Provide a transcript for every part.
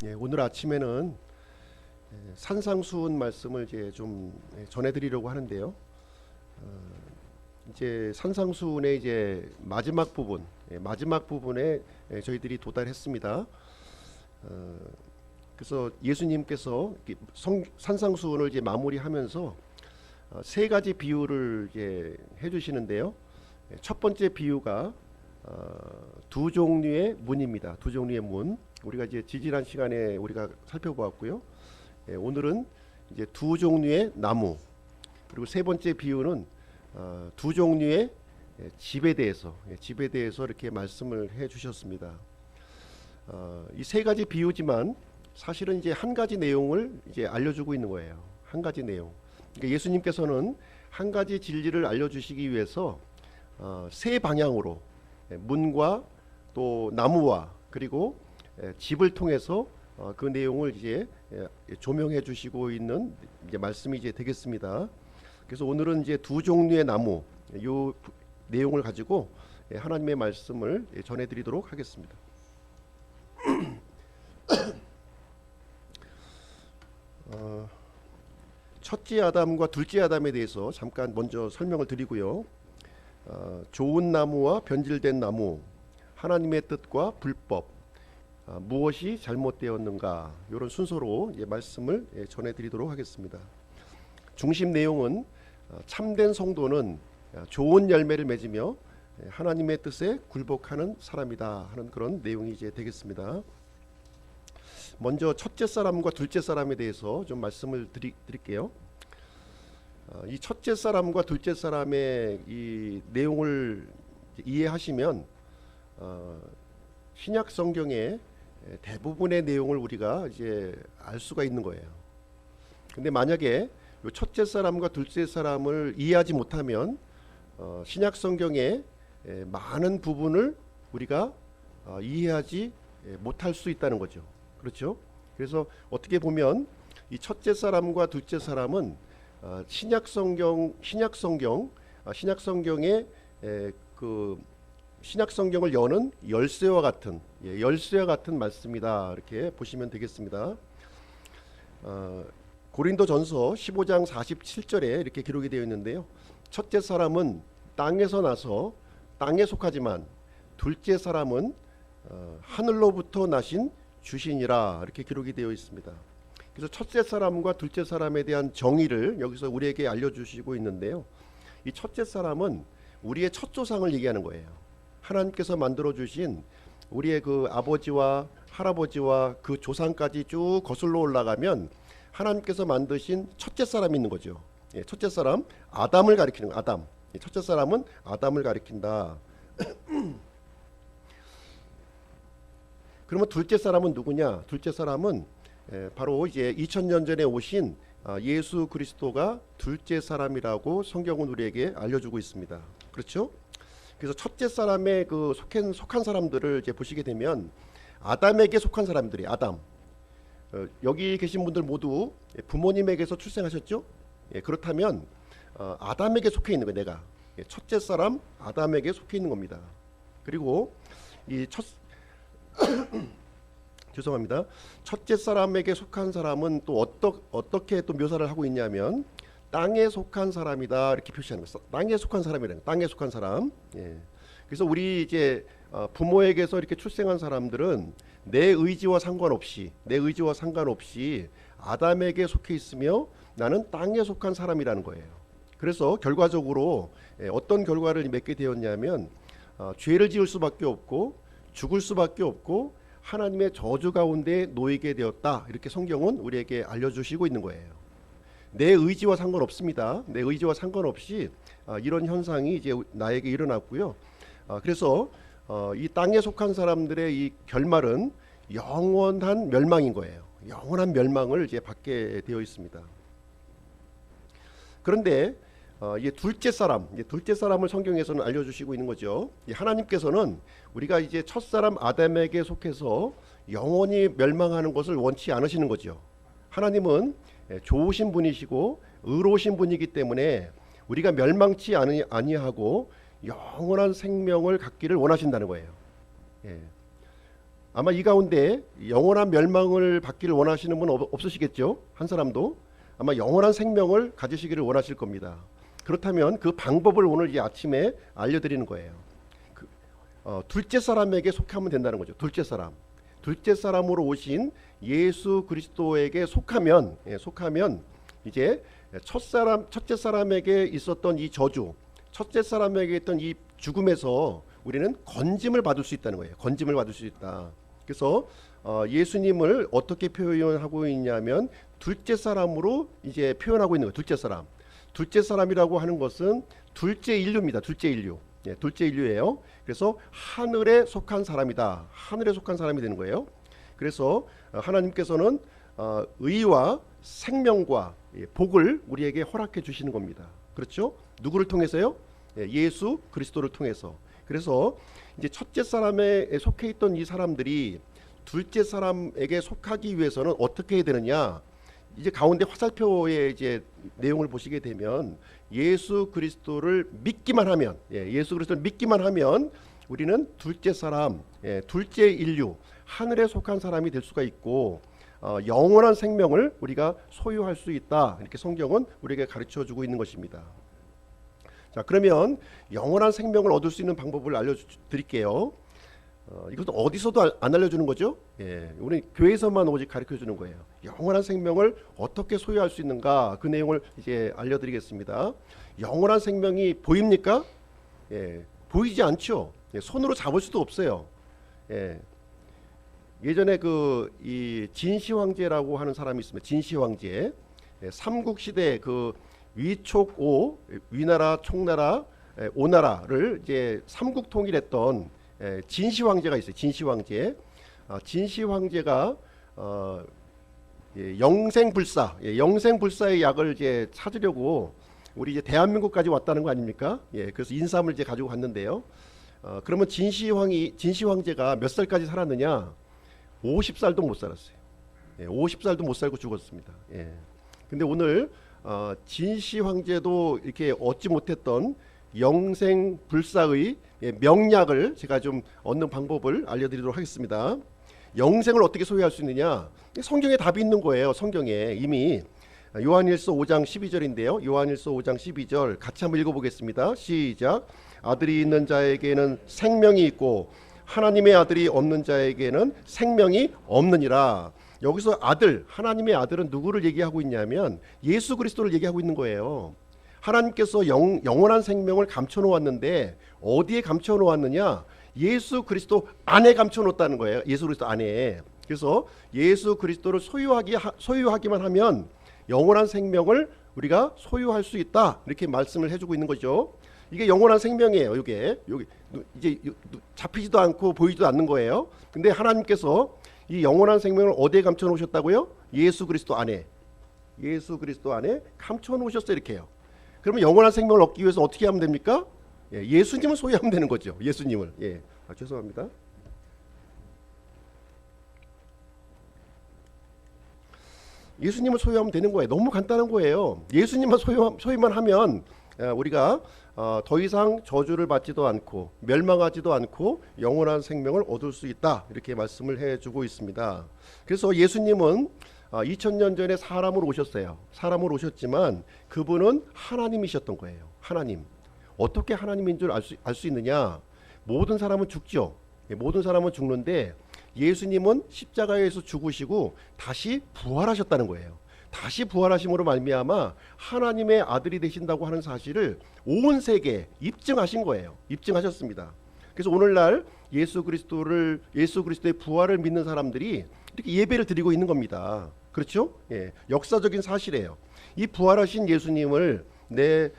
오늘 아침에는 산상수훈 말씀을 이제 좀 전해드리려고 하는데요. 이제 산상수훈의 이제 마지막 부분, 마지막 부분에 저희들이 도달했습니다. 그래서 예수님께서 산상수훈을 이제 마무리하면서 세 가지 비유를 이제 해주시는데요. 첫 번째 비유가 두 종류의 문입니다. 두 종류의 문. 우리가 이제 지지난 시간에 우리가 살펴보았고요. 오늘은 이제 두 종류의 나무, 그리고 세 번째 비유는 두 종류의 집에 대해서 이렇게 말씀을 해주셨습니다. 이 세 가지 비유지만 사실은 이제 한 가지 내용을 이제 알려주고 있는 거예요. 한 가지 내용. 그러니까 예수님께서는 한 가지 진리를 알려주시기 위해서 세 방향으로 문과 또 나무와 그리고 집을 통해서 그 내용을 이제 조명해 주시고 있는 이제 말씀이 이제 되겠습니다. 그래서 오늘은 이제 두 종류의 나무 이 내용을 가지고 하나님의 말씀을 전해드리도록 하겠습니다. 첫째 아담과 둘째 아담에 대해서 잠깐 먼저 설명을 드리고요. 좋은 나무와 변질된 나무, 하나님의 뜻과 불법, 무엇이 잘못되었는가, 이런 순서로 말씀을 전해드리도록 하겠습니다. 중심 내용은 참된 성도는 좋은 열매를 맺으며 하나님의 뜻에 굴복하는 사람이다 하는 그런 내용이 이제 되겠습니다. 먼저 첫째 사람과 둘째 사람에 대해서 좀 말씀을 드릴게요. 이 첫째 사람과 둘째 사람의 이 내용을 이해하시면 신약 성경의 대부분의 내용을 우리가 이제 알 수가 있는 거예요. 근데 만약에 이 첫째 사람과 둘째 사람을 이해하지 못하면 신약 성경의 많은 부분을 우리가 이해하지 못할 수 있다는 거죠. 그렇죠? 그래서 어떻게 보면 이 첫째 사람과 둘째 사람은 신약 성경의 그 신약 성경을 여는 열쇠와 같은 말씀이다, 이렇게 보시면 되겠습니다. 고린도전서 15장 47절에 이렇게 기록이 되어 있는데요. 첫째 사람은 땅에서 나서 땅에 속하지만 둘째 사람은 하늘로부터 나신 주신이라, 이렇게 기록이 되어 있습니다. 그래서 첫째 사람과 둘째 사람에 대한 정의를 여기서 우리에게 알려주시고 있는데요. 이 첫째 사람은 우리의 첫 조상을 얘기하는 거예요. 하나님께서 만들어 주신 우리의 그 아버지와 할아버지와 그 조상까지 쭉 거슬러 올라가면 하나님께서 만드신 첫째 사람이 있는 거죠. 첫째 사람 아담을 가리키는 거예요. 아담. 첫째 사람은 아담을 가리킨다. 그러면 둘째 사람은 누구냐? 둘째 사람은 바로 이제 2000년 전에 오신 예수 그리스도가 둘째 사람이라고 성경은 우리에게 알려주고 있습니다. 그렇죠? 그래서 첫째 사람의 그 속한 사람들을 이제 보시게 되면 아담에게 속한 사람들이 아담. 여기 계신 분들 모두 부모님에게서 출생하셨죠? 그렇다면 아담에게 속해 있는 거예요. 내가 첫째 사람 아담에게 속해 있는 겁니다. 그리고 죄송합니다. 첫째 사람에게 속한 사람은 또 어떻게 또 묘사를 하고 있냐면 땅에 속한 사람이다, 이렇게 표시하는 거예요. 땅에 속한 사람이라는, 땅에 속한 사람. 그래서 우리 이제 부모에게서 이렇게 출생한 사람들은 내 의지와 상관없이 아담에게 속해 있으며 나는 땅에 속한 사람이라는 거예요. 그래서 결과적으로 어떤 결과를 맺게 되었냐면 죄를 지을 수밖에 없고 죽을 수밖에 없고 하나님의 저주 가운데 놓이게 되었다, 이렇게 성경은 우리에게 알려주시고 있는 거예요. 내 의지와 상관없습니다. 내 의지와 상관없이 이런 현상이 이제 나에게 일어났고요. 그래서 이 땅에 속한 사람들의 이 결말은 영원한 멸망인 거예요. 영원한 멸망을 이제 받게 되어 있습니다. 그런데 이 둘째 사람을 성경에서는 알려주시고 있는 거죠. 하나님께서는 우리가 이제 첫 사람 아담에게 속해서 영원히 멸망하는 것을 원치 않으시는 거죠. 하나님은 좋으신 분이시고 의로우신 분이기 때문에 우리가 멸망치 아니하고 영원한 생명을 갖기를 원하신다는 거예요. 아마 이 가운데 영원한 멸망을 받기를 원하시는 분 없으시겠죠? 한 사람도 아마 영원한 생명을 가지시기를 원하실 겁니다. 그렇다면 그 방법을 오늘 이 아침에 알려드리는 거예요. 둘째 사람에게 속하면 된다는 거죠. 둘째 사람으로 오신 예수 그리스도에게 속하면 이제 첫째 사람에게 있었던 이 저주, 첫째 사람에게 있던 이 죽음에서 우리는 건짐을 받을 수 있다는 거예요. 건짐을 받을 수 있다. 그래서 예수님을 어떻게 표현하고 있냐면 둘째 사람으로 이제 표현하고 있는 거예요. 둘째 사람이라고 하는 것은 둘째 인류입니다. 둘째 인류. 예, 둘째 인류예요. 그래서 하늘에 속한 사람이다. 하늘에 속한 사람이 되는 거예요. 그래서 하나님께서는 의와 생명과 복을 우리에게 허락해 주시는 겁니다. 그렇죠? 누구를 통해서요? 예수 그리스도를 통해서. 그래서 이제 첫째 사람에 속해 있던 이 사람들이 둘째 사람에게 속하기 위해서는 어떻게 해야 되느냐? 이제 가운데 화살표의 이제 내용을 보시게 되면 예수 그리스도를 믿기만 하면 우리는 둘째 사람, 둘째 인류, 하늘에 속한 사람이 될 수가 있고 영원한 생명을 우리가 소유할 수 있다. 이렇게 성경은 우리에게 가르쳐 주고 있는 것입니다. 자, 그러면 영원한 생명을 얻을 수 있는 방법을 알려드릴게요. 이것도 어디서도 안 알려주는 거죠. 우리 교회에서만 오직 가르쳐주는 거예요. 영원한 생명을 어떻게 소유할 수 있는가, 그 내용을 이제 알려드리겠습니다. 영원한 생명이 보입니까? 보이지 않죠. 손으로 잡을 수도 없어요. 예전에 이 진시 황제라고 하는 사람이 있습니다. 진시 황제. 삼국 시대 그 위촉오, 위나라, 총나라, 오나라를 이제 삼국 통일했던 진시 황제가 있어요. 진시 황제. 진시 황제가 영생불사의 약을 이제 찾으려고 우리 이제 대한민국까지 왔다는 거 아닙니까? 그래서 인삼을 이제 가지고 갔는데요. 그러면 진시 황제가 몇 살까지 살았느냐? 50살도 못 살았어요. 50살도 못 살고 죽었습니다. 근데 오늘 진시 황제도 이렇게 얻지 못했던 영생불사의 명약을 제가 좀 얻는 방법을 알려드리도록 하겠습니다. 영생을 어떻게 소유할 수 있느냐? 성경에 답이 있는 거예요. 성경에 이미 요한일서 5장 12절인데요. 요한일서 5장 12절 같이 한번 읽어보겠습니다. 시작. 아들이 있는 자에게는 생명이 있고 하나님의 아들이 없는 자에게는 생명이 없느니라. 여기서 아들, 하나님의 아들은 누구를 얘기하고 있냐면 예수 그리스도를 얘기하고 있는 거예요. 하나님께서 영원한 생명을 감춰놓았는데 어디에 감춰놓았느냐? 예수 그리스도 안에 감춰놓았다는 거예요. 예수 그리스도 안에. 그래서 예수 그리스도를 소유하기만 하면 영원한 생명을 우리가 소유할 수 있다. 이렇게 말씀을 해주고 있는 거죠. 이게 영원한 생명이에요. 여기 이제 잡히지도 않고 보이지도 않는 거예요. 근데 하나님께서 이 영원한 생명을 어디에 감춰놓으셨다고요? 예수 그리스도 안에 감춰놓으셨어요. 이렇게요. 그러면 영원한 생명을 얻기 위해서 어떻게 하면 됩니까? 예수님을 소유하면 되는 거죠. 예수님을. 죄송합니다. 예수님을 소유하면 되는 거예요. 너무 간단한 거예요. 예수님만 소유만 하면 우리가 더 이상 저주를 받지도 않고 멸망하지도 않고 영원한 생명을 얻을 수 있다. 이렇게 말씀을 해주고 있습니다. 그래서 예수님은 2000년 전에 사람으로 오셨어요. 사람으로 오셨지만 그분은 하나님이셨던 거예요. 하나님. 어떻게 하나님인 줄 알 수 있느냐? 모든 사람은 죽죠. 모든 사람은 죽는데 예수님은 십자가에서 죽으시고 다시 부활하셨다는 거예요. 다시 부활하심으로 말미암아 하나님의 아들이 되신다고 하는 사실을 온 세계에 입증하신 거예요. 입증하셨습니다. 그래서 오늘날 예수 그리스도의 부활을 믿는 사람들이 이렇게 예배를 드리고 있는 겁니다. 그렇죠? 역사적인 사실이에요. 이 부활하신 예수님을 내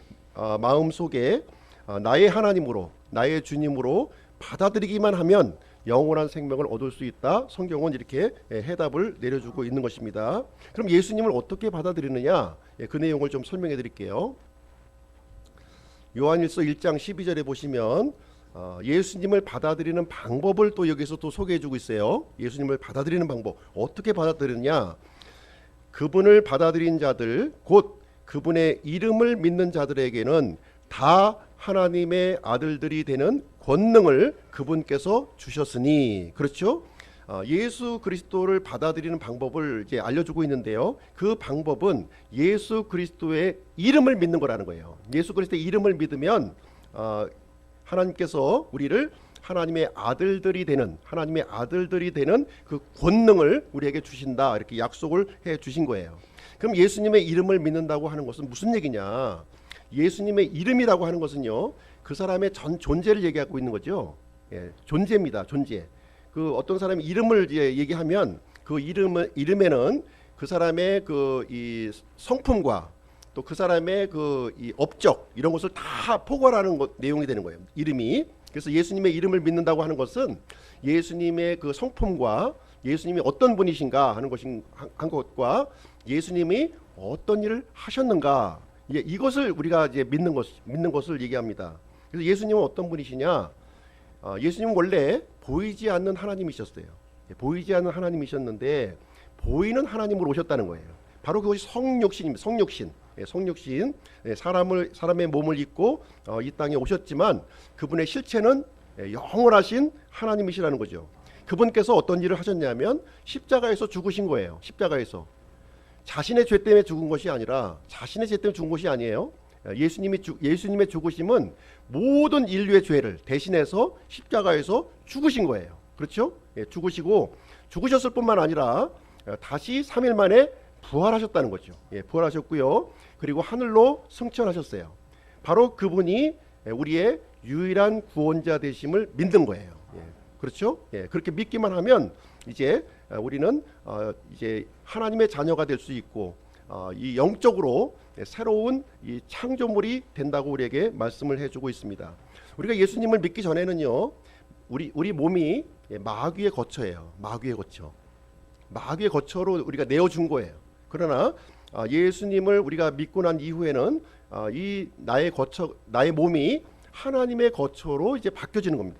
마음 속에 나의 하나님으로, 나의 주님으로 받아들이기만 하면 영원한 생명을 얻을 수 있다. 성경은 이렇게 해답을 내려주고 있는 것입니다. 그럼 예수님을 어떻게 받아들이느냐? 그 내용을 좀 설명해 드릴게요. 요한일서 1장 12절에 보시면 예수님을 받아들이는 방법을 또 여기서 또 소개해 주고 있어요. 예수님을 받아들이는 방법. 어떻게 받아들이느냐? 그분을 받아들인 자들, 곧 그분의 이름을 믿는 자들에게는 다 하나님의 아들들이 되는 권능을 그분께서 주셨으니. 그렇죠? 예수 그리스도를 받아들이는 방법을 이제 알려주고 있는데요. 그 방법은 예수 그리스도의 이름을 믿는 거라는 거예요. 예수 그리스도의 이름을 믿으면 하나님께서 우리를 하나님의 아들들이 되는 그 권능을 우리에게 주신다, 이렇게 약속을 해 주신 거예요. 그럼 예수님의 이름을 믿는다고 하는 것은 무슨 얘기냐? 예수님의 이름이라고 하는 것은요, 그 사람의 전 존재를 얘기하고 있는 거죠. 존재입니다. 존재. 그 어떤 사람이 이름을 이제 얘기하면 그 이름에는 그 사람의 그 이 성품과 또 그 사람의 그 이 업적, 이런 것을 다 포괄하는 내용이 되는 거예요. 이름이. 그래서 예수님의 이름을 믿는다고 하는 것은 예수님의 그 성품과 예수님이 어떤 분이신가 하는 것과 예수님이 어떤 일을 하셨는가, 이것을 우리가 이제 믿는 것을 얘기합니다. 그래서 예수님은 어떤 분이시냐? 예수님은 원래 보이지 않는 하나님이셨어요. 보이지 않는 하나님이셨는데 보이는 하나님으로 오셨다는 거예요. 바로 그것이 성육신입니다. 성육신. 사람의 몸을 입고 이 땅에 오셨지만 그분의 실체는 영원하신 하나님이시라는 거죠. 그분께서 어떤 일을 하셨냐면 십자가에서 죽으신 거예요. 십자가에서 자신의 죄 때문에 죽은 것이 아니라, 자신의 죄 때문에 죽은 것이 아니에요. 예수님의 죽으심은 모든 인류의 죄를 대신해서 십자가에서 죽으신 거예요. 그렇죠? 죽으시고, 죽으셨을 뿐만 아니라 다시 3일 만에 부활하셨다는 거죠. 부활하셨고요. 그리고 하늘로 승천하셨어요. 바로 그분이 우리의 유일한 구원자 되심을 믿는 거예요. 그렇죠? 그렇게 믿기만 하면 이제 우리는 이제 하나님의 자녀가 될 수 있고, 이 영적으로 새로운 이 창조물이 된다고 우리에게 말씀을 해주고 있습니다. 우리가 예수님을 믿기 전에는요, 우리 몸이 마귀의 거처예요. 마귀의 거처로 우리가 내어준 거예요. 그러나 예수님을 우리가 믿고 난 이후에는 이 나의 몸이 하나님의 거처로 이제 바뀌어지는 겁니다.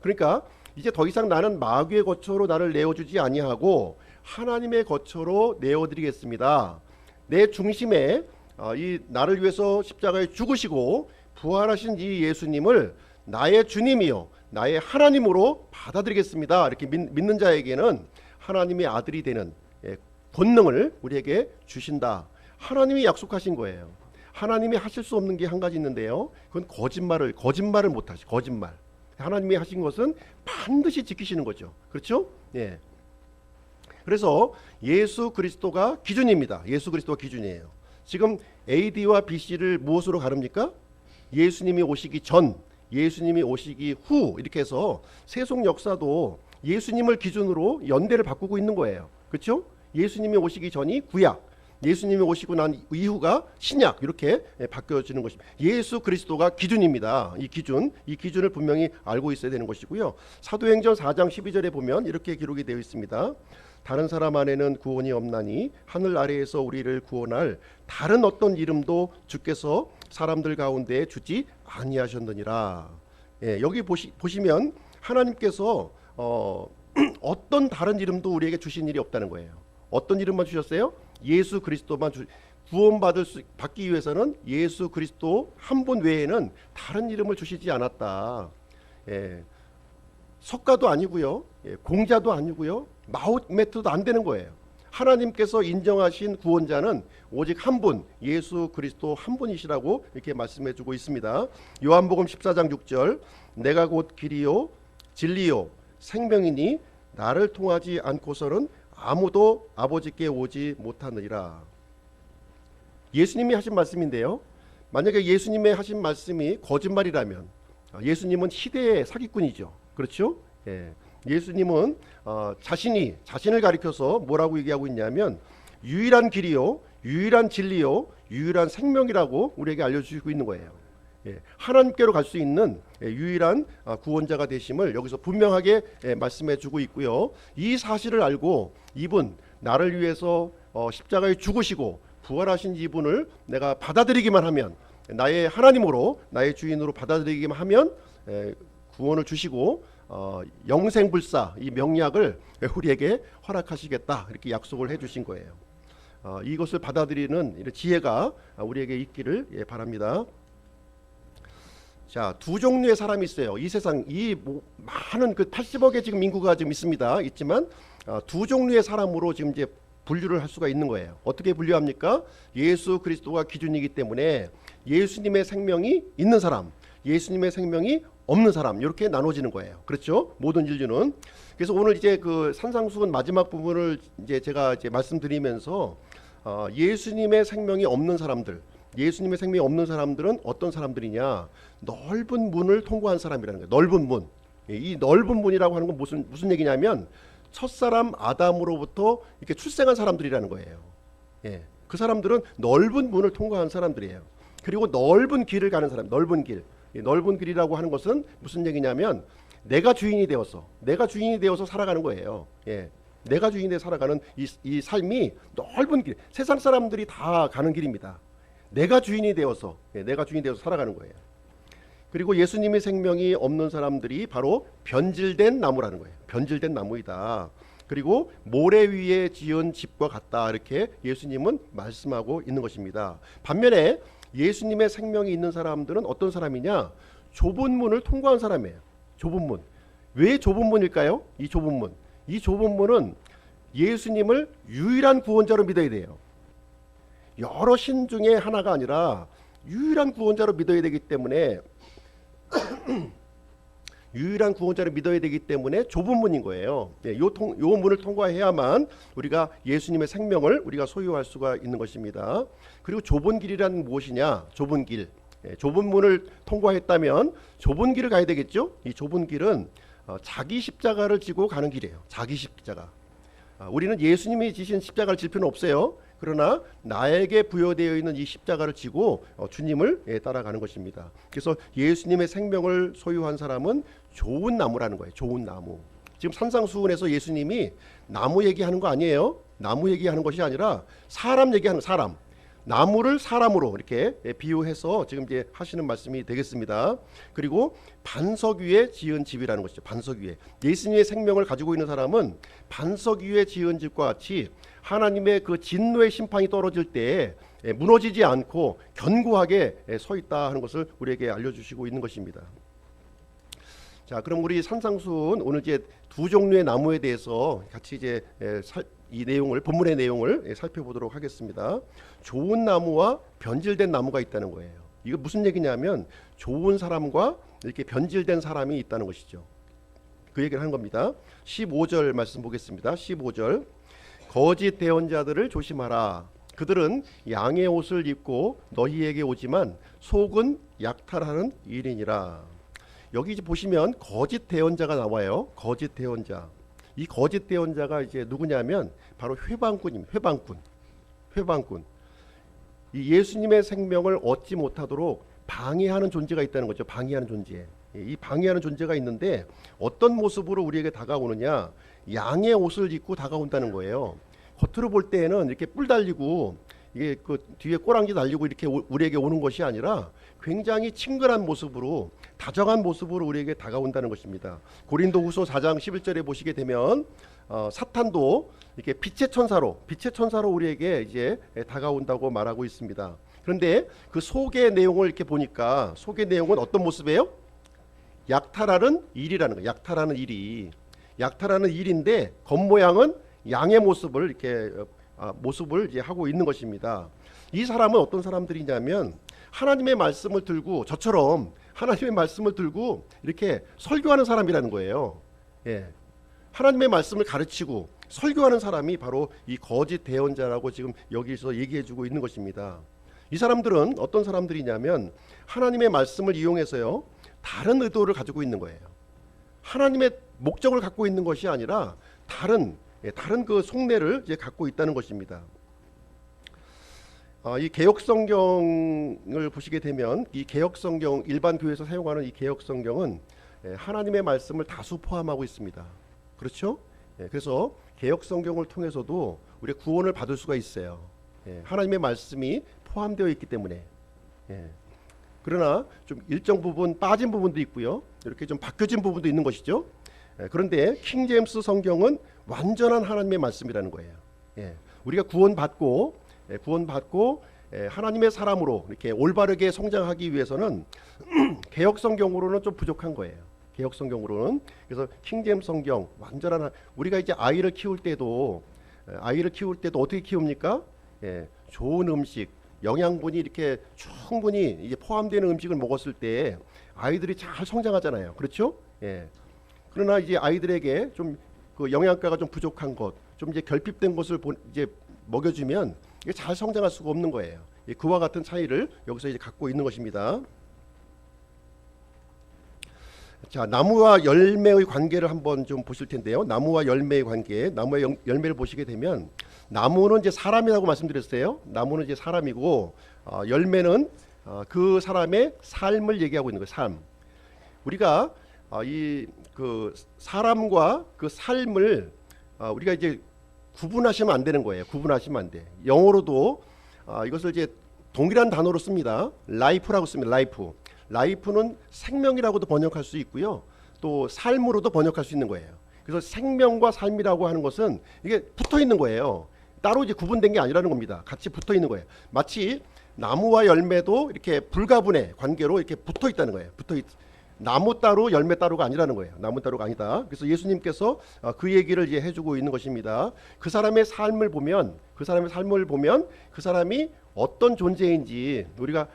그러니까 이제 더 이상 나는 마귀의 거처로 나를 내어주지 아니하고 하나님의 거처로 내어드리겠습니다. 내 중심에 이 나를 위해서 십자가에 죽으시고 부활하신 이 예수님을 나의 주님이요 나의 하나님으로 받아들이겠습니다. 이렇게 믿는 자에게는 하나님의 아들이 되는 권능을 우리에게 주신다. 하나님이 약속하신 거예요. 하나님이 하실 수 없는 게 한 가지 있는데요, 그건 거짓말을 못하시. 거짓말. 하나님이 하신 것은 반드시 지키시는 거죠. 그렇죠? 그래서 예수 그리스도가 기준입니다. 예수 그리스도가 기준이에요. 지금 AD와 BC를 무엇으로 가릅니까? 예수님이 오시기 전, 예수님이 오시기 후, 이렇게 해서 세속 역사도 예수님을 기준으로 연대를 바꾸고 있는 거예요. 그렇죠? 예수님이 오시기 전이 구약, 예수님이 오시고 난 이후가 신약, 이렇게 바뀌어지는 것입니다. 예수 그리스도가 기준입니다. 이 기준을 분명히 알고 있어야 되는 것이고요. 사도행전 4장 12절에 보면 이렇게 기록이 되어 있습니다. 다른 사람 안에는 구원이 없나니 하늘 아래에서 우리를 구원할 다른 어떤 이름도 주께서 사람들 가운데 주지 아니하셨느니라. 여기 보시면 하나님께서 어떤 다른 이름도 우리에게 주신 일이 없다는 거예요. 어떤 이름만 주셨어요? 예수 그리스도만 받기 위해서는 예수 그리스도 한 분 외에는 다른 이름을 주시지 않았다. 석가도 아니고요, 공자도 아니고요, 마호메트도 안 되는 거예요. 하나님께서 인정하신 구원자는 오직 한 분, 예수 그리스도 한 분이시라고 이렇게 말씀해주고 있습니다. 요한복음 14장 6절, 내가 곧 길이요 진리요 생명이니 나를 통하지 않고서는 아무도 아버지께 오지 못하느니라. 예수님이 하신 말씀인데요, 만약에 예수님의 하신 말씀이 거짓말이라면 예수님은 시대의 사기꾼이죠. 그렇죠? 예수님은 자신을 가리켜서 뭐라고 얘기하고 있냐면 유일한 길이요 유일한 진리요 유일한 생명이라고 우리에게 알려주시고 있는 거예요. 하나님께로 갈 수 있는 유일한 구원자가 되심을 여기서 분명하게 말씀해 주고 있고요. 이 사실을 알고 이분, 나를 위해서 십자가에 죽으시고 부활하신 이분을 내가 받아들이기만 하면, 나의 하나님으로 나의 주인으로 받아들이기만 하면 구원을 주시고 영생불사, 이 명약을 우리에게 허락하시겠다, 이렇게 약속을 해주신 거예요. 이것을 받아들이는 지혜가 우리에게 있기를 바랍니다. 자, 두 종류의 사람이 있어요. 이 세상 많은 그 80억의 지금 인구가 지금 있지만 두 종류의 사람으로 지금 이제 분류를 할 수가 있는 거예요. 어떻게 분류합니까? 예수 그리스도가 기준이기 때문에 예수님의 생명이 있는 사람, 예수님의 생명이 없는 사람, 이렇게 나눠지는 거예요. 그렇죠? 모든 인류는. 그래서 오늘 이제 그 산상수훈 마지막 부분을 이제 제가 이제 말씀드리면서 예수님의 생명이 없는 사람들, 예수님의 생명이 없는 사람들은 어떤 사람들이냐? 넓은 문을 통과한 사람이라는 거예요. 넓은 문. 이 넓은 문이라고 하는 건 무슨 얘기냐면 첫사람 아담으로부터 이렇게 출생한 사람들이라는 거예요. 예. 그 사람들은 넓은 문을 통과한 사람들이에요. 그리고 넓은 길을 가는 사람, 넓은 길. 이 넓은 길이라고 하는 것은 무슨 얘기냐면 내가 주인이 되어서 살아가는 거예요. 예. 내가 주인이 되어 살아가는 이 삶이 넓은 길. 세상 사람들이 다 가는 길입니다. 내가 주인이 되어서 살아가는 거예요. 그리고 예수님의 생명이 없는 사람들이 바로 변질된 나무라는 거예요. 변질된 나무이다. 그리고 모래 위에 지은 집과 같다. 이렇게 예수님은 말씀하고 있는 것입니다. 반면에 예수님의 생명이 있는 사람들은 어떤 사람이냐? 좁은 문을 통과한 사람이에요. 좁은 문. 왜 좁은 문일까요? 이 좁은 문은 예수님을 유일한 구원자로 믿어야 돼요. 여러 신 중에 하나가 아니라 유일한 구원자로 믿어야 되기 때문에 좁은 문인 거예요. 요 문을 통과해야만 우리가 예수님의 생명을 우리가 소유할 수가 있는 것입니다. 그리고 좁은 길이란 무엇이냐? 좁은 길. 좁은 문을 통과했다면 좁은 길을 가야 되겠죠? 이 좁은 길은 자기 십자가를 지고 가는 길이에요. 자기 십자가. 우리는 예수님이 지신 십자가를 질 필요는 없어요. 그러나 나에게 부여되어 있는 이 십자가를 지고 주님을 따라가는 것입니다. 그래서 예수님의 생명을 소유한 사람은 좋은 나무라는 거예요. 좋은 나무. 지금 산상수훈에서 예수님이 나무 얘기하는 거 아니에요. 나무 얘기하는 것이 아니라 사람 얘기하는 사람. 나무를 사람으로 이렇게 비유해서 지금 이제 하시는 말씀이 되겠습니다. 그리고 반석 위에 지은 집이라는 것이죠. 반석 위에. 예수님의 생명을 가지고 있는 사람은 반석 위에 지은 집과 같이 하나님의 그 진노의 심판이 떨어질 때 무너지지 않고 견고하게 서 있다 하는 것을 우리에게 알려주시고 있는 것입니다. 자, 그럼 우리 산상수훈 오늘 이제 두 종류의 나무에 대해서 같이 이제 이 내용을 본문의 내용을 살펴보도록 하겠습니다. 좋은 나무와 변질된 나무가 있다는 거예요. 이거 무슨 얘기냐면 좋은 사람과 이렇게 변질된 사람이 있다는 것이죠. 그 얘기를 하는 겁니다. 15절 말씀 보겠습니다. 15절. 거짓 대언자들을 조심하라. 그들은 양의 옷을 입고 너희에게 오지만 속은 약탈하는 일이니라. 여기 이제 보시면 거짓 대언자가 나와요. 거짓 대언자. 이 거짓 대언자가 이제 누구냐면 바로 회방꾼입니다. 회방꾼. 이 예수님의 생명을 얻지 못하도록 방해하는 존재가 있다는 거죠. 방해하는 존재. 이 방해하는 존재가 있는데 어떤 모습으로 우리에게 다가오느냐? 양의 옷을 입고 다가온다는 거예요. 겉으로 볼 때에는 이렇게 뿔 달리고 이게 그 뒤에 꼬랑지 달리고 이렇게 우리에게 오는 것이 아니라 굉장히 친근한 모습으로 다정한 모습으로 우리에게 다가온다는 것입니다. 고린도후서 4장 11절에 보시게 되면 사탄도 이렇게 빛의 천사로 우리에게 이제 다가온다고 말하고 있습니다. 그런데 그 속의 내용을 이렇게 보니까 속의 내용은 어떤 모습이에요? 약탈하는 일이라는 거예요. 약탈하는 일인데 겉모양은 양의 모습을 이렇게 모습을 이제 하고 있는 것입니다. 이 사람은 어떤 사람들이냐면 하나님의 말씀을 들고 저처럼 하나님의 말씀을 들고 이렇게 설교하는 사람이라는 거예요. 예. 하나님의 말씀을 가르치고 설교하는 사람이 바로 이 거짓 대언자라고 지금 여기서 얘기해주고 있는 것입니다. 이 사람들은 어떤 사람들이냐면 하나님의 말씀을 이용해서요 다른 의도를 가지고 있는 거예요. 하나님의 목적을 갖고 있는 것이 아니라 다른 그 속내를 이제 갖고 있다는 것입니다. 이 개혁성경을 보시게 되면 이 개혁성경 일반 교회에서 사용하는 이 개혁성경은 하나님의 말씀을 다수 포함하고 있습니다. 그렇죠? 그래서 개혁성경을 통해서도 우리가 구원을 받을 수가 있어요. 하나님의 말씀이 포함되어 있기 때문에. 그러나 좀 일정 부분 빠진 부분도 있고요. 이렇게 좀 바뀌어진 부분도 있는 것이죠. 그런데 킹제임스 성경은 완전한 하나님의 말씀이라는 거예요. 우리가 구원받고 하나님의 사람으로 이렇게 올바르게 성장하기 위해서는 개역 성경으로는 좀 부족한 거예요. 개역 성경으로는. 그래서 킹제임스 성경 완전한, 우리가 이제 아이를 키울 때도 어떻게 키웁니까? 좋은 음식, 영양분이 이렇게 충분히 이제 포함되는 음식을 먹었을 때 아이들이 잘 성장하잖아요. 그렇죠? 그러나 이제 아이들에게 좀 그 영양가가 좀 부족한 것, 좀 이제 결핍된 것을 이제 먹여주면 이게 잘 성장할 수가 없는 거예요. 그와 같은 차이를 여기서 이제 갖고 있는 것입니다. 자, 나무와 열매의 관계를 한번 좀 보실 텐데요. 나무와 열매의 관계, 나무의 열매를 보시게 되면 나무는 이제 사람이라고 말씀드렸어요. 나무는 이제 사람이고 열매는 그 사람의 삶을 얘기하고 있는 거예요. 삶. 우리가 이 그 사람과 그 삶을 우리가 이제 구분하시면 안 되는 거예요. 구분하시면 안 돼. 영어로도 이것을 이제 동일한 단어로 씁니다. life라고 씁니다. life는 생명이라고도 번역할 수 있고요. 또 삶으로도 번역할 수 있는 거예요. 그래서 생명과 삶이라고 하는 것은 이게 붙어 있는 거예요. 따로 이제 구분된 게 아니라는 겁니다. 같이 붙어 있는 거예요. 마치 나무와 열매도 이렇게 불가분의 관계로 이렇게 붙어 있다는 거예요. 나무 따로 열매 따로가 아니라는 거예요. 나무 따로가 아니다. 그래서 예수님께서 그 얘기를 이제 해주고 있는 것입니다. 그 사람의 삶을 보면 그 사람이 어떤 존재인지 우리가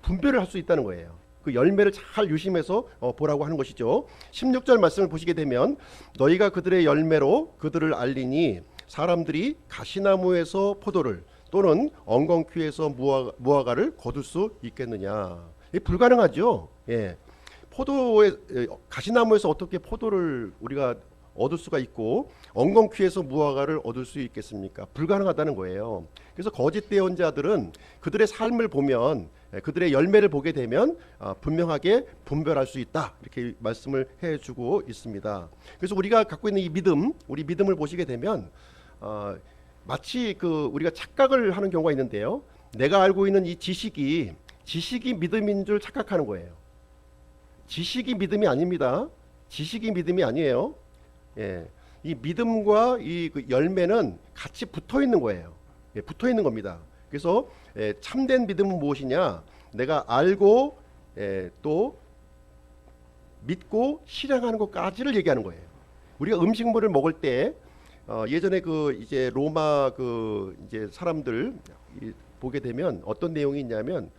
분별을 할 수 있다는 거예요. 그 열매를 잘 유심해서 보라고 하는 것이죠. 16절 말씀을 보시게 되면 너희가 그들의 열매로 그들을 알리니 사람들이 가시나무에서 포도를 또는 엉겅퀴에서 무화과를 거둘 수 있겠느냐. 이게 불가능하죠. 포도의 가시나무에서 어떻게 포도를 우리가 얻을 수가 있고 엉겅퀴에서 무화과를 얻을 수 있겠습니까? 불가능하다는 거예요. 그래서 거짓 대언자들은 그들의 삶을 보면, 그들의 열매를 보게 되면 분명하게 분별할 수 있다, 이렇게 말씀을 해주고 있습니다. 그래서 우리가 갖고 있는 이 믿음, 우리 믿음을 보시게 되면 마치 우리가 착각을 하는 경우가 있는데요. 내가 알고 있는 이 지식이 믿음인 줄 착각하는 거예요. 지식이 믿음이 아닙니다. 지식이 믿음이 아니에요. 이 믿음과 그 열매는 같이 붙어 있는 거예요. 붙어 있는 겁니다. 그래서 참된 믿음은 무엇이냐? 내가 알고 또 믿고 실행하는 것까지를 얘기하는 거예요. 우리가 음식물을 먹을 때 예전에 이제 로마 이제 사람들 보게 되면 어떤 내용이 있냐면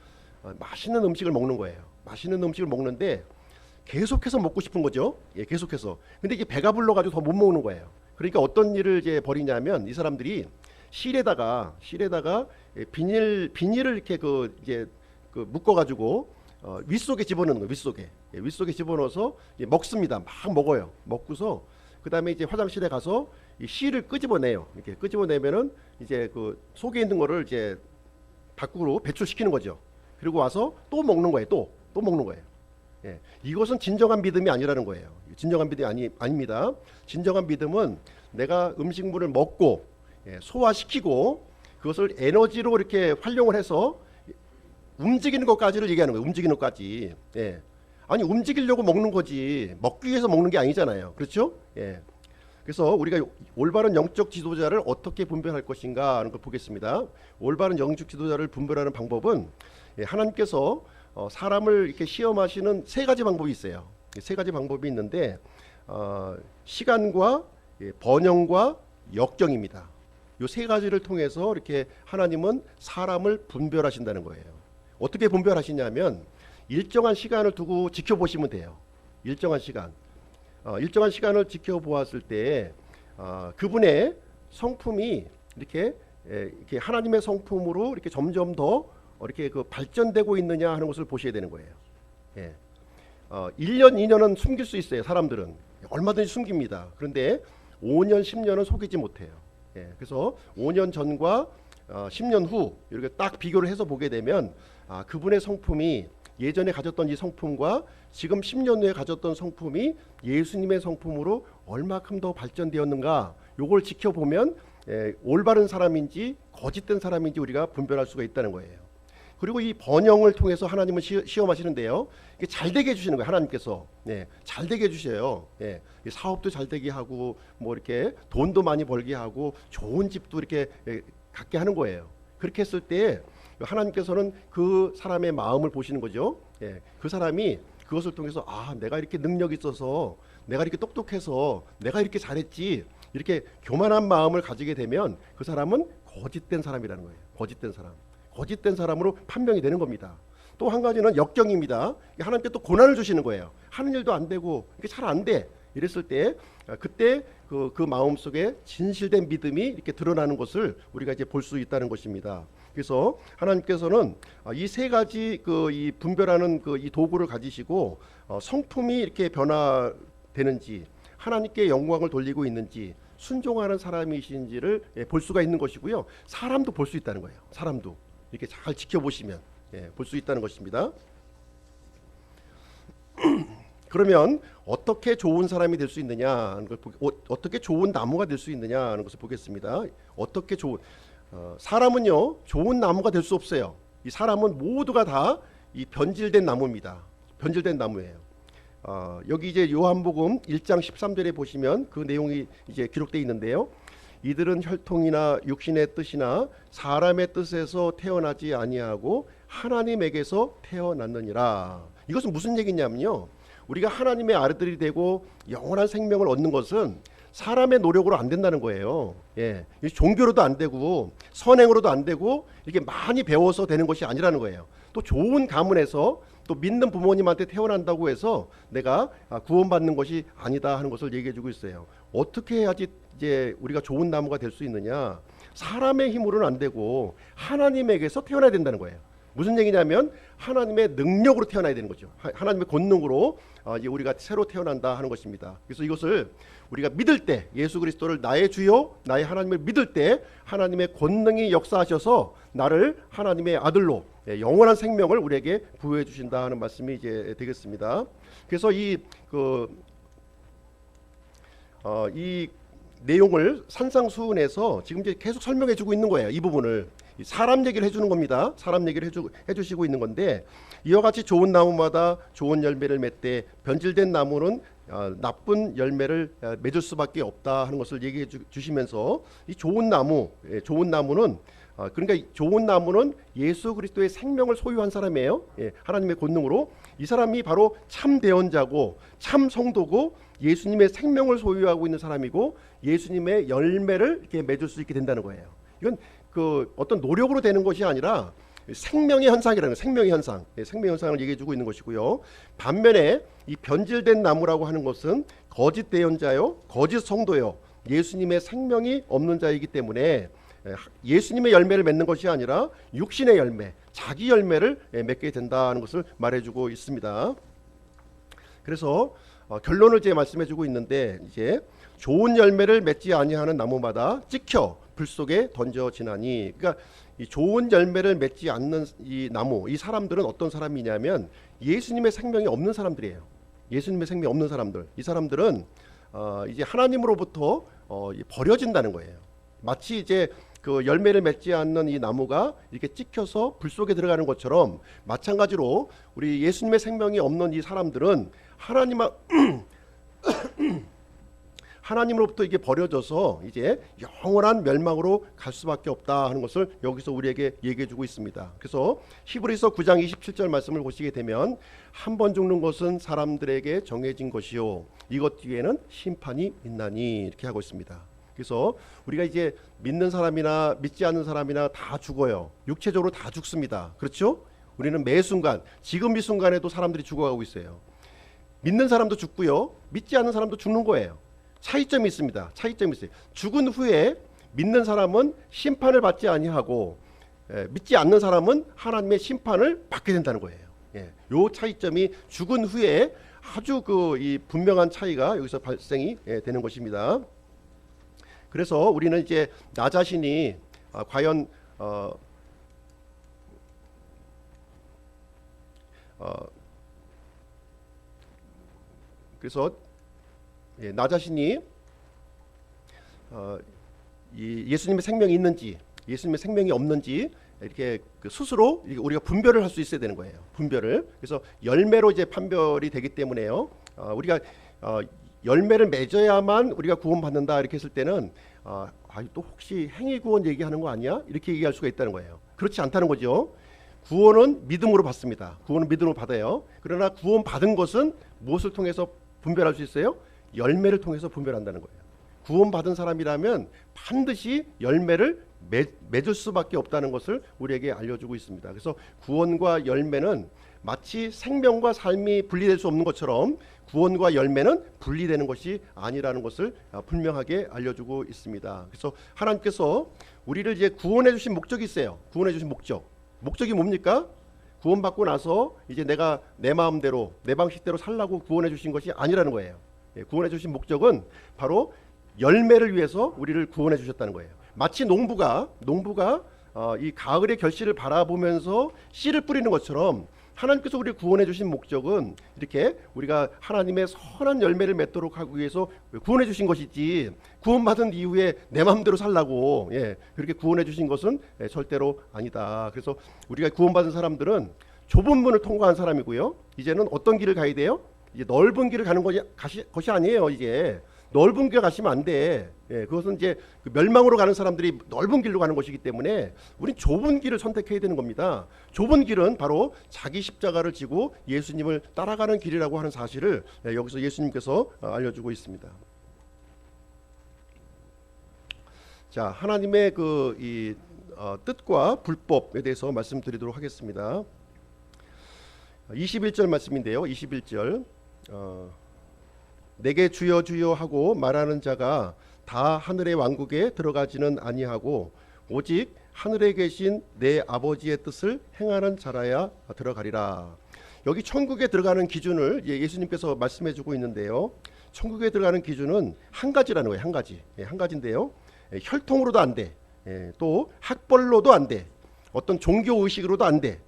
맛있는 음식을 먹는 거예요. 맛있는 음식을 먹는데 계속해서 먹고 싶은 거죠. 계속해서. 근데 이게 배가 불러가지고 더 못 먹는 거예요. 그러니까 어떤 일을 이제 벌이냐면 이 사람들이 실에다가 비닐을 이렇게 이제 묶어가지고 윗속에 집어넣는 거예요. 윗속에 집어넣어서 먹습니다. 막 먹어요. 먹고서 그 다음에 이제 화장실에 가서 이 실을 끄집어내요. 이렇게 끄집어내면은 이제 그 속에 있는 거를 이제 밖으로 배출시키는 거죠. 그리고 와서 또 먹는 거예요. 또 먹는 거예요. 이것은 진정한 믿음이 아니라는 거예요. 진정한 믿음이 아닙니다. 진정한 믿음은 내가 음식물을 먹고 소화시키고 그것을 에너지로 이렇게 활용을 해서 움직이는 것까지를 얘기하는 거예요. 움직이는 것까지. 아니 움직이려고 먹는 거지 먹기 위해서 먹는 게 아니잖아요. 그렇죠? 그래서 우리가 올바른 영적 지도자를 어떻게 분별할 것인가 하는 걸 보겠습니다. 올바른 영적 지도자를 분별하는 방법은 하나님께서 사람을 이렇게 시험하시는 세 가지 방법이 있어요. 세 가지 방법이 있는데 시간과 번영과 역정입니다. 이 세 가지를 통해서 이렇게 하나님은 사람을 분별하신다는 거예요. 어떻게 분별하시냐면 일정한 시간을 두고 지켜보시면 돼요. 일정한 시간을 지켜보았을 때 그분의 성품이 이렇게 하나님의 성품으로 이렇게 점점 더 이렇게 발전되고 있느냐 하는 것을 보셔야 되는 거예요. 1년, 2년은 숨길 수 있어요. 사람들은 얼마든지 숨깁니다. 그런데 5년, 10년은 속이지 못해요. 그래서 5년 전과 10년 후 이렇게 딱 비교를 해서 보게 되면 그분의 성품이 예전에 가졌던 이 성품과 지금 10년 후에 가졌던 성품이 예수님의 성품으로 얼마큼 더 발전되었는가, 요걸 지켜보면 올바른 사람인지 거짓된 사람인지 우리가 분별할 수가 있다는 거예요. 그리고 이 번영을 통해서 하나님은 시험하시는데요. 이게 잘 되게 해주시는 거예요. 하나님께서 잘 되게 해주셔요. 사업도 잘 되게 하고 뭐 이렇게 돈도 많이 벌게 하고 좋은 집도 이렇게 갖게 하는 거예요. 그렇게 했을 때 하나님께서는 그 사람의 마음을 보시는 거죠. 예, 그 사람이 그것을 통해서 내가 이렇게 능력이 있어서, 내가 이렇게 똑똑해서, 내가 이렇게 잘했지, 이렇게 교만한 마음을 가지게 되면 그 사람은 거짓된 사람이라는 거예요. 거짓된 사람으로 판명이 되는 겁니다. 또 한 가지는 역경입니다. 하나님께 또 고난을 주시는 거예요. 하는 일도 안 되고 이게 잘 안 돼. 이랬을 때 그때 그 마음 속에 진실된 믿음이 이렇게 드러나는 것을 우리가 이제 볼 수 있다는 것입니다. 그래서 하나님께서는 이 세 가지 이 분별하는 이 도구를 가지시고 성품이 이렇게 변화되는지, 하나님께 영광을 돌리고 있는지, 순종하는 사람이신지를 볼 수가 있는 것이고요. 사람도 볼 수 있다는 거예요. 사람도 이렇게 잘 지켜보시면 볼 수 있다는 것입니다. 그러면 어떻게 좋은 사람이 될 수 있느냐, 어떻게 좋은 나무가 될 수 있느냐 하는 것을 보겠습니다. 어떻게 사람은요 좋은 나무가 될 수 없어요. 이 사람은 모두가 다 이 변질된 나무입니다. 변질된 나무예요. 여기 이제 요한복음 1장 13절에 보시면 그 내용이 이제 기록되어 있는데요. 이들은 혈통이나 육신의 뜻이나 사람의 뜻에서 태어나지 아니하고 하나님에게서 태어났느니라. 이것은 무슨 얘기냐면요, 우리가 하나님의 아들들이 되고 영원한 생명을 얻는 것은 사람의 노력으로 안 된다는 거예요. 종교로도 안 되고 선행으로도 안 되고 이렇게 많이 배워서 되는 것이 아니라는 거예요. 또 좋은 가문에서 또 믿는 부모님한테 태어난다고 해서 내가 구원받는 것이 아니다 하는 것을 얘기해주고 있어요. 어떻게 해야지 이제 우리가 좋은 나무가 될 수 있느냐? 사람의 힘으로는 안 되고 하나님에게서 태어나야 된다는 거예요. 무슨 얘기냐면 하나님의 능력으로 태어나야 되는 거죠. 하나님의 권능으로 이제 우리가 새로 태어난다 하는 것입니다. 그래서 이것을 우리가 믿을 때, 예수 그리스도를 나의 주요 나의 하나님을 믿을 때 하나님의 권능이 역사하셔서 나를 하나님의 아들로 영원한 생명을 우리에게 부여해 주신다 하는 말씀이 이제 되겠습니다. 그래서 이 내용을 산상수훈에서 지금 이제 계속 설명해 주고 있는 거예요. 이 부분을 사람 얘기를 해주는 겁니다. 사람 얘기를 해주시고 있는 건데, 이와 같이 좋은 나무마다 좋은 열매를 맺되 변질된 나무는 나쁜 열매를 맺을 수밖에 없다 하는 것을 얘기해 주시면서, 이 좋은 나무는 그러니까 좋은 나무는 예수 그리스도의 생명을 소유한 사람이에요. 하나님의 권능으로 이 사람이 바로 참 대언자고 참 성도고 예수님의 생명을 소유하고 있는 사람이고 예수님의 열매를 이렇게 맺을 수 있게 된다는 거예요. 이건 어떤 노력으로 되는 것이 아니라 생명의 현상이라는 거예요. 생명의 현상을 얘기해주고 있는 것이고요. 반면에 이 변질된 나무라고 하는 것은 거짓 대언자요, 거짓 성도요, 예수님의 생명이 없는 자이기 때문에 예수님의 열매를 맺는 것이 아니라 육신의 열매, 자기 열매를 맺게 된다는 것을 말해주고 있습니다. 그래서 결론을 이제 말씀해주고 있는데, 이제 좋은 열매를 맺지 아니하는 나무마다 찍혀 불 속에 던져지나니, 그러니까 이 좋은 열매를 맺지 않는 이 나무, 이 사람들은 어떤 사람이냐면 예수님의 생명이 없는 사람들이에요. 예수님의 생명이 없는 사람들, 이 사람들은 이제 하나님으로부터 버려진다는 거예요. 마치 이제 그 열매를 맺지 않는 이 나무가 이렇게 찍혀서 불 속에 들어가는 것처럼, 마찬가지로 우리 예수님의 생명이 없는 이 사람들은 하나님으로부터 이게 버려져서 이제 영원한 멸망으로 갈 수밖에 없다 하는 것을 여기서 우리에게 얘기해주고 있습니다. 그래서 히브리서 9장 27절 말씀을 보시게 되면, 한 번 죽는 것은 사람들에게 정해진 것이요 이것 뒤에는 심판이 있나니, 이렇게 하고 있습니다. 그래서 우리가 이제 믿는 사람이나 믿지 않는 사람이나 다 죽어요. 육체적으로 다 죽습니다. 그렇죠? 우리는 매 순간, 지금 이 순간에도 사람들이 죽어가고 있어요. 믿는 사람도 죽고요, 믿지 않는 사람도 죽는 거예요. 차이점이 있습니다. 차이점이 있어요. 죽은 후에 믿는 사람은 심판을 받지 아니하고 믿지 않는 사람은 하나님의 심판을 받게 된다는 거예요. 요 차이점이 죽은 후에 아주 이 분명한 차이가 여기서 발생이 되는 것입니다. 그래서 우리는 이제 나 자신이 과연 그래서 나 자신이 이 예수님의 생명이 있는지 예수님의 생명이 없는지 이렇게 스스로 우리가 분별을 할 수 있어야 되는 거예요. 분별을. 그래서 열매로 이제 판별이 되기 때문에요. 우리가 열매를 맺어야만 우리가 구원받는다 이렇게 했을 때는 또 혹시 행위 구원 얘기하는 거 아니야? 이렇게 얘기할 수가 있다는 거예요. 그렇지 않다는 거죠. 구원은 믿음으로 받습니다. 구원은 믿음으로 받아요. 그러나 구원 받은 것은 무엇을 통해서 분별할 수 있어요? 열매를 통해서 분별한다는 거예요. 구원 받은 사람이라면 반드시 열매를 맺을 수밖에 없다는 것을 우리에게 알려주고 있습니다. 그래서 구원과 열매는 마치 생명과 삶이 분리될 수 없는 것처럼 구원과 열매는 분리되는 것이 아니라는 것을 분명하게 알려주고 있습니다. 그래서 하나님께서 우리를 이제 구원해 주신 목적이 있어요. 구원해 주신 목적이 뭡니까? 구원받고 나서 이제 내가 내 마음대로 내 방식대로 살라고 구원해 주신 것이 아니라는 거예요. 구원해 주신 목적은 바로 열매를 위해서 우리를 구원해 주셨다는 거예요. 마치 농부가 이 가을의 결실을 바라보면서 씨를 뿌리는 것처럼 하나님께서 우리를 구원해 주신 목적은 이렇게 우리가 하나님의 선한 열매를 맺도록 하기 위해서 구원해 주신 것이지, 구원받은 이후에 내 마음대로 살라고 그렇게 구원해 주신 것은 절대로 아니다. 그래서 우리가 구원받은 사람들은 좁은 문을 통과한 사람이고요. 이제는 어떤 길을 가야 돼요? 이제 넓은 길을 가는 것이 아니에요. 이제 넓은 길 가시면 안 돼. 그것은 이제 그 멸망으로 가는 사람들이 넓은 길로 가는 것이기 때문에 우린 좁은 길을 선택해야 되는 겁니다. 좁은 길은 바로 자기 십자가를 지고 예수님을 따라가는 길이라고 하는 사실을 여기서 예수님께서 알려주고 있습니다. 자, 하나님의 뜻과 불법에 대해서 말씀드리도록 하겠습니다. 21절 말씀인데요. 21절 내게 주여 주여 하고 말하는 자가 다 하늘의 왕국에 들어가지는 아니하고 오직 하늘에 계신 내 아버지의 뜻을 행하는 자라야 들어가리라. 여기 천국에 들어가는 기준을 예수님께서 말씀해주고 있는데요. 천국에 들어가는 기준은 한 가지라는 거예요. 한 가지인데요. 혈통으로도 안 돼. 또 학벌로도 안 돼. 어떤 종교 의식으로도 안 돼.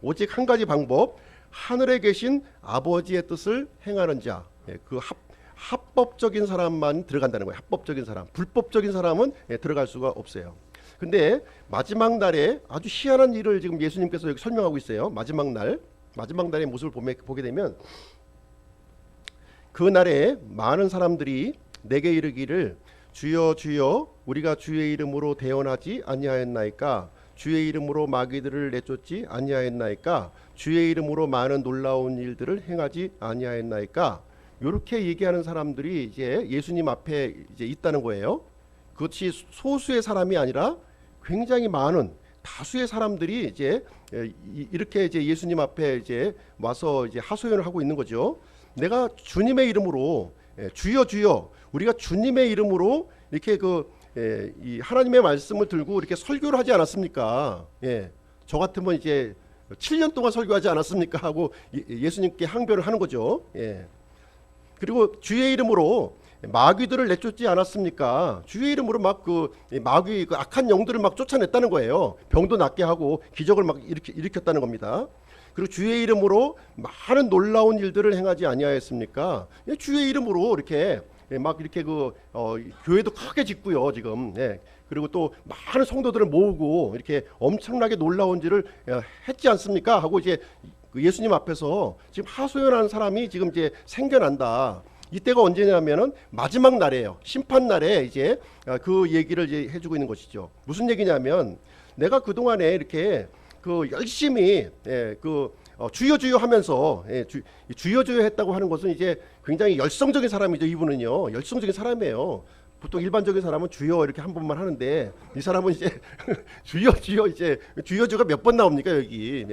오직 한 가지 방법, 하늘에 계신 아버지의 뜻을 행하는 자. 그 합법적인 사람만 들어간다는 거예요. 합법적인 사람. 불법적인 사람은 들어갈 수가 없어요. 근데 마지막 날에 아주 희한한 일을 지금 예수님께서 여기 설명하고 있어요. 마지막 날의 모습을 보게 되면 그 날에 많은 사람들이 내게 이르기를 주여 주여 우리가 주의 이름으로 대언하지 아니하였나이까? 주의 이름으로 마귀들을 내쫓지 아니하였나이까? 주의 이름으로 많은 놀라운 일들을 행하지 아니하였나이까? 이렇게 얘기하는 사람들이 이제 예수님 앞에 이제 있다는 거예요. 그것이 소수의 사람이 아니라 굉장히 많은 다수의 사람들이 이제 이렇게 이제 예수님 앞에 이제 와서 이제 하소연을 하고 있는 거죠. 내가 주님의 이름으로 주여 주여 우리가 주님의 이름으로 이렇게 이 하나님의 말씀을 들고 이렇게 설교를 하지 않았습니까? 저 같으면 이제 7년 동안 설교하지 않았습니까? 하고 예수님께 항변을 하는 거죠. 그리고 주의 이름으로 마귀들을 내쫓지 않았습니까? 주의 이름으로 막 마귀 악한 영들을 막 쫓아냈다는 거예요. 병도 낫게 하고 기적을 막 일으켰다는 겁니다. 그리고 주의 이름으로 많은 놀라운 일들을 행하지 아니하였습니까? 주의 이름으로 이렇게 막 이렇게 교회도 크게 짓고요 지금. 그리고 또 많은 성도들을 모으고 이렇게 엄청나게 놀라운 일을 했지 않습니까? 하고 이제 예수님 앞에서 지금 하소연하는 사람이 지금 이제 생겨난다. 이때가 언제냐면은 마지막 날이에요. 심판 날에 이제 그 얘기를 이제 해주고 있는 것이죠. 무슨 얘기냐면 내가 그 동안에 이렇게 열심히 주여 주여 하면서 주여 주여 했다고 하는 것은 이제 굉장히 열성적인 사람이죠. 이분은요 열성적인 사람이에요. 보통 일반적인 사람은 주여 이렇게 한 번만 하는데 이 사람은 이제 주여 주여 이제 주여 주여가 몇 번 나옵니까 여기?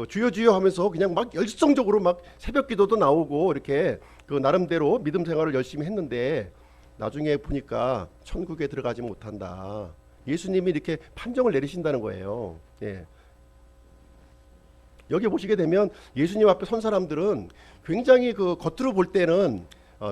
주여 주여 하면서 그냥 막 열성적으로 막 새벽기도도 나오고 이렇게 나름대로 믿음 생활을 열심히 했는데 나중에 보니까 천국에 들어가지 못한다. 예수님이 이렇게 판정을 내리신다는 거예요. 여기 보시게 되면 예수님 앞에 선 사람들은 굉장히 겉으로 볼 때는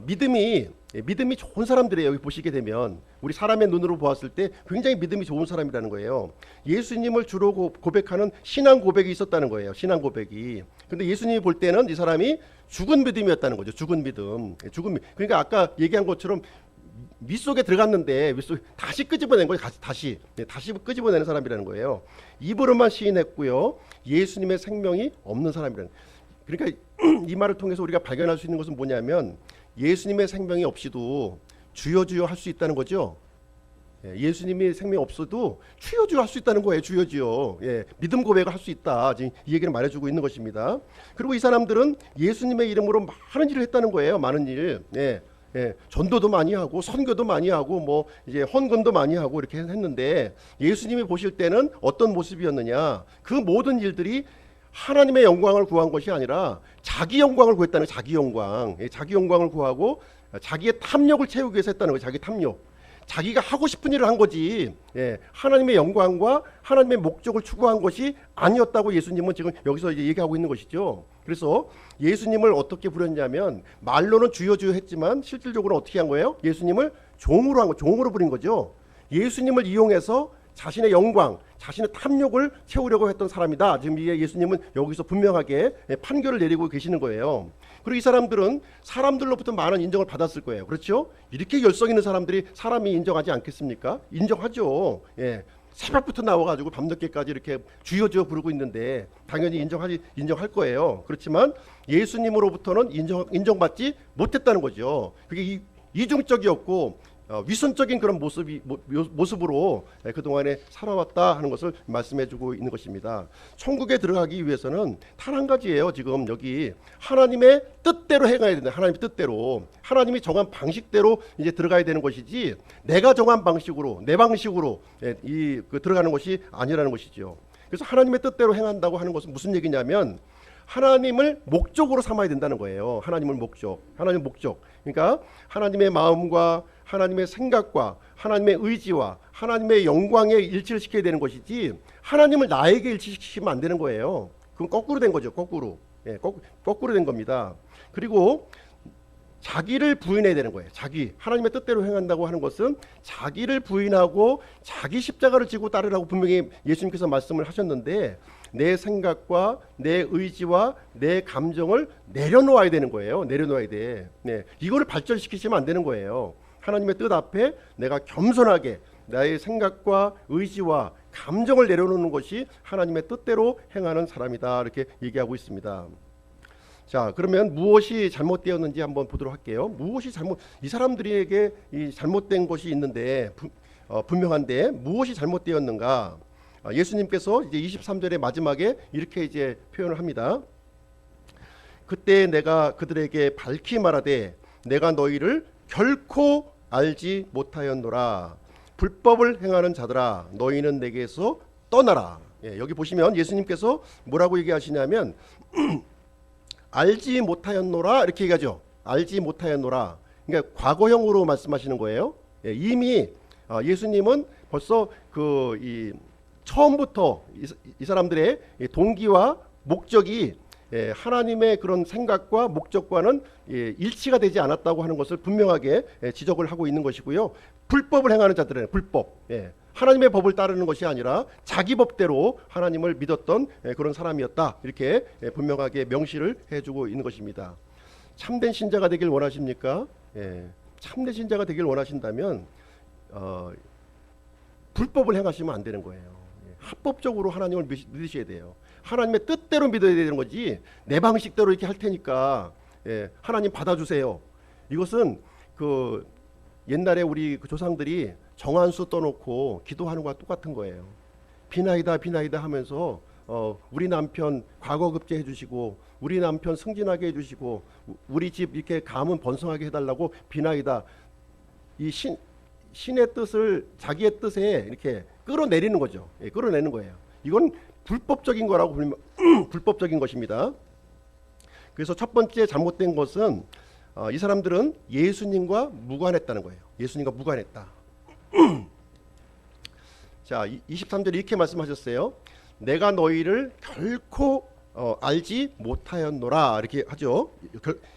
믿음이 좋은 사람들이에요. 여기 보시게 되면 우리 사람의 눈으로 보았을 때 굉장히 믿음이 좋은 사람이라는 거예요. 예수님을 주로 고백하는 신앙 고백이 있었다는 거예요. 신앙 고백이. 근데 예수님이 볼 때는 이 사람이 죽은 믿음이었다는 거죠. 죽은 믿음. 그러니까 아까 얘기한 것처럼 밑 속에 들어갔는데 다시 끄집어낸 거예요. 다시 끄집어내는 사람이라는 거예요. 입으로만 시인했고요. 예수님의 생명이 없는 사람이라는. 그러니까 이 말을 통해서 우리가 발견할 수 있는 것은 뭐냐면 예수님의 생명이 없이도 주여 주여 할 수 있다는 거죠. 예수님이 생명이 없어도 주여주여 할 수 있다는 거예요. 주여주여. 믿음 고백을 할 수 있다. 지금 이 얘기를 말해주고 있는 것입니다. 그리고 이 사람들은 예수님의 이름으로 많은 일을 했다는 거예요. 많은 일. 전도도 많이 하고 선교도 많이 하고 뭐 이제 헌금도 많이 하고 이렇게 했는데 예수님이 보실 때는 어떤 모습이었느냐? 그 모든 일들이 하나님의 영광을 구한 것이 아니라 자기 영광을 구했다는 거예요. 자기 영광. 자기 영광을 구하고 자기의 탐욕을 채우기 위해서 했다는 거예요. 자기 탐욕. 자기가 하고 싶은 일을 한 거지. 하나님의 영광과 하나님의 목적을 추구한 것이 아니었다고 예수님은 지금 여기서 이제 얘기하고 있는 것이죠. 그래서 예수님을 어떻게 부렸냐면 말로는 주여 주여 했지만 실질적으로 어떻게 한 거예요? 예수님을 종으로 한 거, 종으로 부린 거죠. 예수님을 이용해서 자신의 영광, 자신의 탐욕을 채우려고 했던 사람이다. 지금 이게 예수님은 여기서 분명하게 판결을 내리고 계시는 거예요. 그리고 이 사람들은 사람들로부터 많은 인정을 받았을 거예요. 그렇죠? 이렇게 열성 있는 사람들이 사람이 인정하지 않겠습니까? 인정하죠. 새벽부터 나와가지고 밤늦게까지 이렇게 주여 주여 부르고 있는데 당연히 인정할 거예요. 그렇지만 예수님으로부터는 인정받지 못했다는 거죠. 그게 이중적이었고 위선적인 그런 모습으로 그동안에 살아왔다 하는 것을 말씀해주고 있는 것입니다. 천국에 들어가기 위해서는 단 한 가지예요. 지금 여기 하나님의 뜻대로 행해야 된다. 하나님의 뜻대로, 하나님이 정한 방식대로 이제 들어가야 되는 것이지 내가 정한 방식으로, 내 방식으로 들어가는 것이 아니라는 것이죠. 그래서 하나님의 뜻대로 행한다고 하는 것은 무슨 얘기냐면 하나님을 목적으로 삼아야 된다는 거예요. 하나님을 목적, 하나님의 목적. 그러니까 하나님의 마음과 하나님의 생각과 하나님의 의지와 하나님의 영광에 일치를 시켜야 되는 것이지 하나님을 나에게 일치시키면 안 되는 거예요. 그건 거꾸로 된 거죠. 거꾸로. 거꾸로 된 겁니다. 그리고 자기를 부인해야 되는 거예요. 하나님의 뜻대로 행한다고 하는 것은 자기를 부인하고 자기 십자가를 지고 따르라고 분명히 예수님께서 말씀을 하셨는데 내 생각과 내 의지와 내 감정을 내려놓아야 되는 거예요. 내려놓아야 돼. 이거를 발전시키시면 안 되는 거예요. 하나님의 뜻 앞에 내가 겸손하게 나의 생각과 의지와 감정을 내려놓는 것이 하나님의 뜻대로 행하는 사람이다. 이렇게 얘기하고 있습니다. 자, 그러면 무엇이 잘못되었는지 한번 보도록 할게요. 이 사람들에게 이 잘못된 것이 있는데 분명한데 무엇이 잘못되었는가? 예수님께서 이제 23절의 마지막에 이렇게 이제 표현을 합니다. 그때 내가 그들에게 밝히 말하되 내가 너희를 결코 알지 못하였노라. 불법을 행하는 자들아 너희는 내게서 떠나라. 여기 보시면 예수님께서 뭐라고 얘기하시냐면 알지 못하였노라 이렇게 얘기하죠. 알지 못하였노라. 그러니까 과거형으로 말씀하시는 거예요. 이미 예수님은 벌써 처음부터 이 사람들의 동기와 목적이 하나님의 그런 생각과 목적과는 일치가 되지 않았다고 하는 것을 분명하게 지적을 하고 있는 것이고요. 불법을 행하는 자들은 불법, 하나님의 법을 따르는 것이 아니라 자기 법대로 하나님을 믿었던 그런 사람이었다. 이렇게 분명하게 명시를 해주고 있는 것입니다. 참된 신자가 되길 원하십니까? 참된 신자가 되길 원하신다면 불법을 행하시면 안 되는 거예요. 합법적으로 하나님을 믿으셔야 돼요. 하나님의 뜻대로 믿어야 되는 거지 내 방식대로 이렇게 할 테니까 하나님 받아주세요. 이것은 옛날에 우리 조상들이 정한수 떠놓고 기도하는 것과 똑같은 거예요. 비나이다 비나이다 하면서 우리 남편 과거급제 해주시고 우리 남편 승진하게 해주시고 우리 집 이렇게 가문 번성하게 해달라고 비나이다. 이 신의 뜻을 자기의 뜻에 이렇게 끌어내리는 거죠. 끌어내는 거예요. 이건 불법적인 거라고 불리면 불법적인 것입니다. 그래서 첫 번째 잘못된 것은 이 사람들은 예수님과 무관했다는 거예요. 예수님과 무관했다. 자, 23절에 이렇게 말씀하셨어요. 내가 너희를 결코 알지 못하였노라 이렇게 하죠.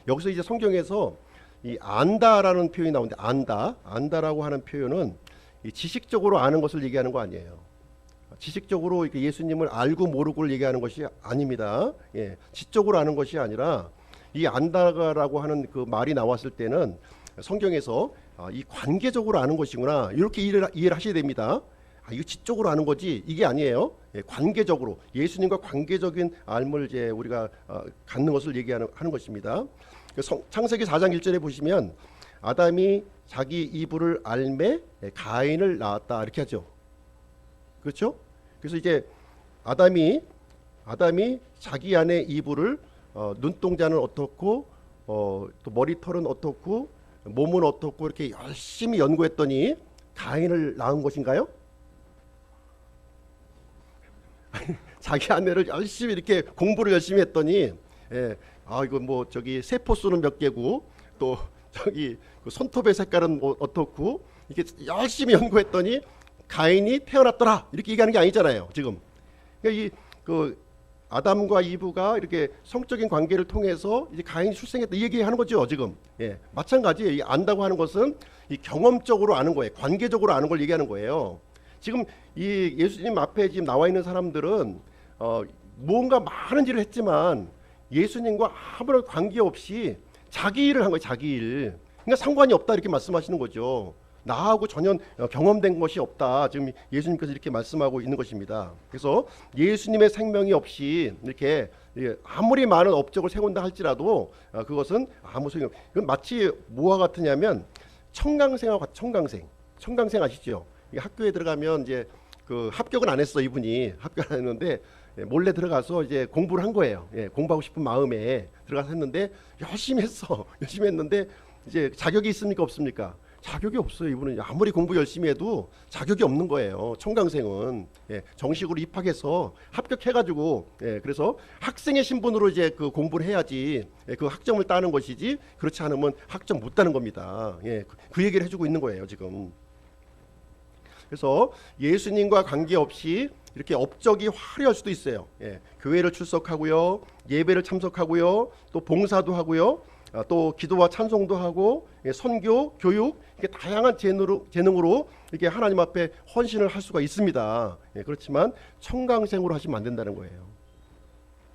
여기서 이제 성경에서 이 안다라는 표현이 나오는데 안다라고 하는 표현은 이 지식적으로 아는 것을 얘기하는 거 아니에요. 지식적으로 이렇게 예수님을 알고 모르고를 얘기하는 것이 아닙니다. 지적으로 아는 것이 아니라 이 안다라고 하는 그 말이 나왔을 때는 성경에서 이 관계적으로 아는 것이구나 이렇게 이해를 하셔야 됩니다. 이거 지적으로 아는 거지 이게 아니에요. 관계적으로 예수님과 관계적인 알을 이제 우리가 갖는 것을 얘기하는 것입니다. 창세기 4장 1절에 보시면 아담이 자기 이불을 앓매 가인을 낳았다 이렇게 하죠. 그렇죠? 그래서 이제 아담이 자기 안에 이불을 눈동자는 어떻고 또 머리털은 어떻고 몸은 어떻고 이렇게 열심히 연구했더니 가인을 낳은 것인가요? 자기 아내를 열심히 이렇게 공부를 열심히 했더니 이거 뭐 저기 세포 수는 몇 개고 또 저기 그 손톱의 색깔은 뭐 어떻고 이렇게 열심히 연구했더니 가인이 태어났더라 이렇게 얘기하는 게 아니잖아요 지금. 그러니까 그 아담과 이브가 이렇게 성적인 관계를 통해서 이제 가인이 출생했다 이 얘기하는 거죠 지금. 마찬가지예요. 이 안다고 하는 것은 이 경험적으로 아는 거예요. 관계적으로 아는 걸 얘기하는 거예요. 지금 이 예수님 앞에 지금 나와 있는 사람들은 무언가 많은 일을 했지만 예수님과 아무런 관계없이 자기 일을 한 거예요. 자기 일. 그러니까 상관이 없다 이렇게 말씀하시는 거죠. 나하고 전혀 경험된 것이 없다. 지금 예수님께서 이렇게 말씀하고 있는 것입니다. 그래서 예수님의 생명이 없이 이렇게 아무리 많은 업적을 세운다 할지라도 그것은 아무 소용이 없어요. 이건 마치 뭐와 같으냐면 청강생하고 청강생 아시죠? 학교에 들어가면 이제 그 합격은 안 했어 이분이 합격 안 했는데 몰래 들어가서 이제 공부를 한 거예요. 공부하고 싶은 마음에 들어가서 했는데 열심히 했어. 열심히 했는데 이제 자격이 있습니까 없습니까? 자격이 없어요. 이분은 아무리 공부 열심히 해도 자격이 없는 거예요. 청강생은 정식으로 입학해서 합격해가지고 그래서 학생의 신분으로 이제 그 공부를 해야지 그 학점을 따는 것이지 그렇지 않으면 학점 못 따는 겁니다. 그 얘기를 해주고 있는 거예요 지금. 그래서 예수님과 관계없이 이렇게 업적이 화려할 수도 있어요. 교회를 출석하고요, 예배를 참석하고요, 또 봉사도 하고요, 또 기도와 찬송도 하고 선교, 교육 이렇게 다양한 재능으로 이렇게 하나님 앞에 헌신을 할 수가 있습니다. 그렇지만 청강생으로 하시면 안 된다는 거예요.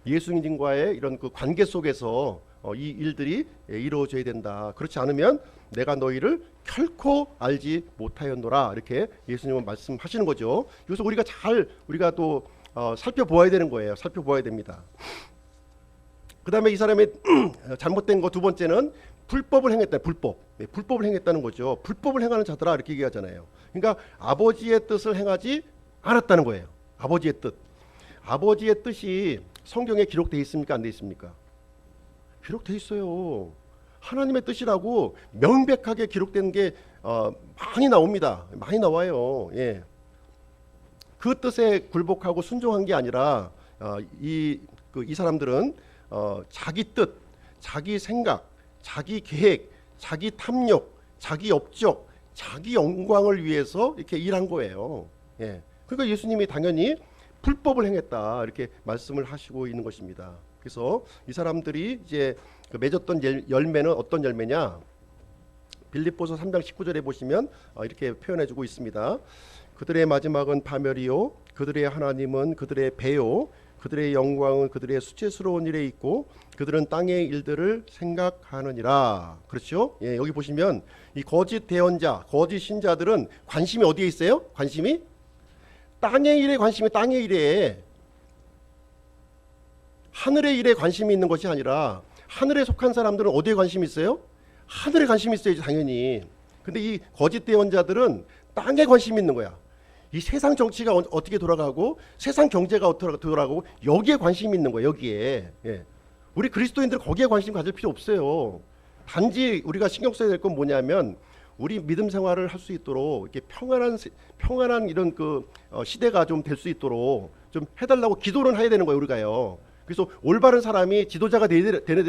예수님과의 이런 그 관계 속에서 이 일들이 이루어져야 된다. 그렇지 않으면 내가 너희를 결코 알지 못하였노라 이렇게 예수님은 말씀하시는 거죠. 그래서 우리가 또 살펴보아야 되는 거예요. 살펴보아야 됩니다. 그 다음에 이 사람의 잘못된 거 두 번째는 불법을 행했다. 불법을 행했다는 거죠. 불법을 행하는 자들아 이렇게 얘기하잖아요. 그러니까 아버지의 뜻을 행하지 않았다는 거예요. 아버지의 뜻. 아버지의 뜻이 성경에 기록되어 있습니까? 안 되어 있습니까? 기록되어 있어요. 하나님의 뜻이라고 명백하게 기록된 게 많이 나옵니다. 많이 나와요. 그 뜻에 굴복하고 순종한 게 아니라 이 사람들은 자기 뜻, 자기 생각, 자기 계획, 자기 탐욕, 자기 업적, 자기 영광을 위해서 이렇게 일한 거예요. 그러니까 예수님이 당연히 불법을 행했다 이렇게 말씀을 하시고 있는 것입니다. 그래서 이 사람들이 이제 맺었던 열매는 어떤 열매냐? 빌립보서 3장 19절에 보시면 이렇게 표현해주고 있습니다. 그들의 마지막은 파멸이요, 그들의 하나님은 그들의 배요, 그들의 영광은 그들의 수치스러운 일에 있고 그들은 땅의 일들을 생각하느니라. 그렇죠? 여기 보시면 이 거짓 대언자, 거짓 신자들은 관심이 어디에 있어요? 관심이 땅의 일에 관심이 땅의 일에 하늘의 일에 관심이 있는 것이 아니라 하늘에 속한 사람들은 어디에 관심이 있어요? 하늘에 관심이 있어야지 당연히. 근데 이 거짓 대언자들은 땅에 관심이 있는 거야. 이 세상 정치가 어떻게 돌아가고 세상 경제가 어떻게 돌아가고 여기에 관심이 있는 거예요. 여기에. 우리 그리스도인들 거기에 관심 가질 필요 없어요. 단지 우리가 신경 써야 될 건 뭐냐면 우리 믿음 생활을 할 수 있도록 이렇게 평안한 이런 그 시대가 좀 될 수 있도록 좀 해달라고 기도를 해야 되는 거예요. 우리가요. 그래서 올바른 사람이 지도자가 돼야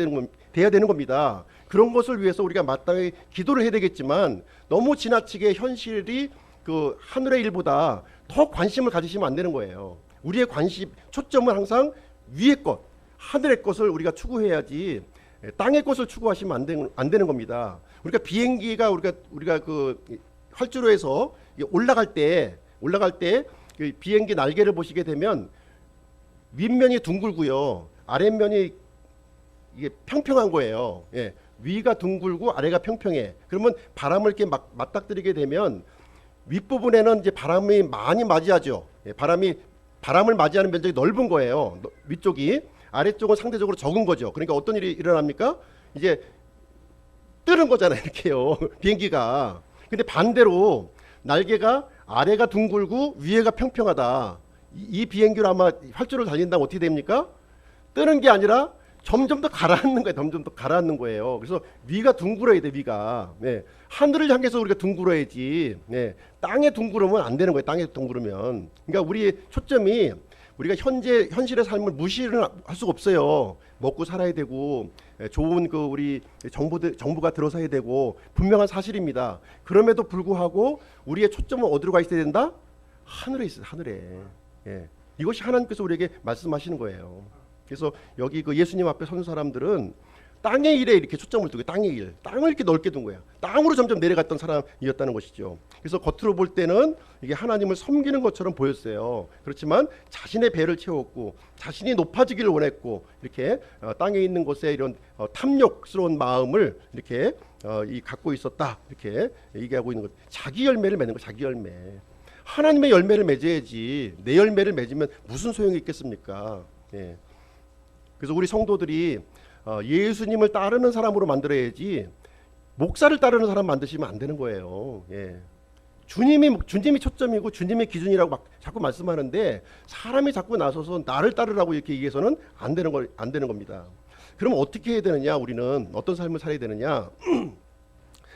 되는 겁니다. 그런 것을 위해서 우리가 마땅히 기도를 해야 되겠지만 너무 지나치게 현실이 그 하늘의 일보다 더 관심을 가지시면 안 되는 거예요. 우리의 관심 초점은 항상 위의 것, 하늘의 것을 우리가 추구해야지 땅의 것을 추구하시면 안 되는 겁니다. 우리가 비행기가 우리가 그 활주로에서 올라갈 때 그 비행기 날개를 보시게 되면 윗면이 둥글고요, 아랫면이 이게 평평한 거예요. 위가 둥글고 아래가 평평해. 그러면 바람을 이렇게 맞닥뜨리게 되면 윗부분에는 이제 바람이 많이 맞이하죠. 바람을 맞이하는 면적이 넓은 거예요. 위쪽이. 아래쪽은 상대적으로 적은 거죠. 그러니까 어떤 일이 일어납니까? 이제 뜨는 거잖아요. 이렇게요. 비행기가. 근데 반대로 날개가 아래가 둥글고 위에가 평평하다. 이 비행기로 아마 활주로를 달린다면 어떻게 됩니까? 뜨는 게 아니라 점점 더 가라앉는 거예요. 점점 더 가라앉는 거예요. 그래서 위가 둥글어야 돼. 위가. 네. 하늘을 향해서 우리가 둥글어야지. 네. 땅에 둥그러면 안 되는 거예요. 땅에 둥그러면. 그러니까 우리의 초점이 우리가 현실의 삶을 무시를 할 수가 없어요. 먹고 살아야 되고 좋은 그 우리 정부가 들어서야 되고 분명한 사실입니다. 그럼에도 불구하고 우리의 초점은 어디로 가 있어야 된다? 하늘에 있어요. 하늘에. 예. 이것이 하나님께서 우리에게 말씀하시는 거예요. 그래서 여기 그 예수님 앞에 선 사람들은 땅의 일에 이렇게 초점을 두고 땅의 일, 땅을 이렇게 넓게 둔 거야. 땅으로 점점 내려갔던 사람이었다는 것이죠. 그래서 겉으로 볼 때는 이게 하나님을 섬기는 것처럼 보였어요. 그렇지만 자신의 배를 채웠고 자신이 높아지기를 원했고 이렇게 땅에 있는 곳에 이런 탐욕스러운 마음을 이렇게 갖고 있었다. 이렇게 얘기하고 있는 것. 자기 열매를 맺는 거, 자기 열매. 하나님의 열매를 맺어야지 내 열매를 맺으면 무슨 소용이 있겠습니까? 예. 그래서 우리 성도들이 예수님을 따르는 사람으로 만들어야지 목사를 따르는 사람 만드시면 안 되는 거예요. 예. 주님이 초점이고 주님의 기준이라고 막 자꾸 말씀하는데 사람이 자꾸 나서서 나를 따르라고 이렇게 얘기해서는 안 되는 겁니다. 그럼 어떻게 해야 되느냐? 우리는 어떤 삶을 살아야 되느냐?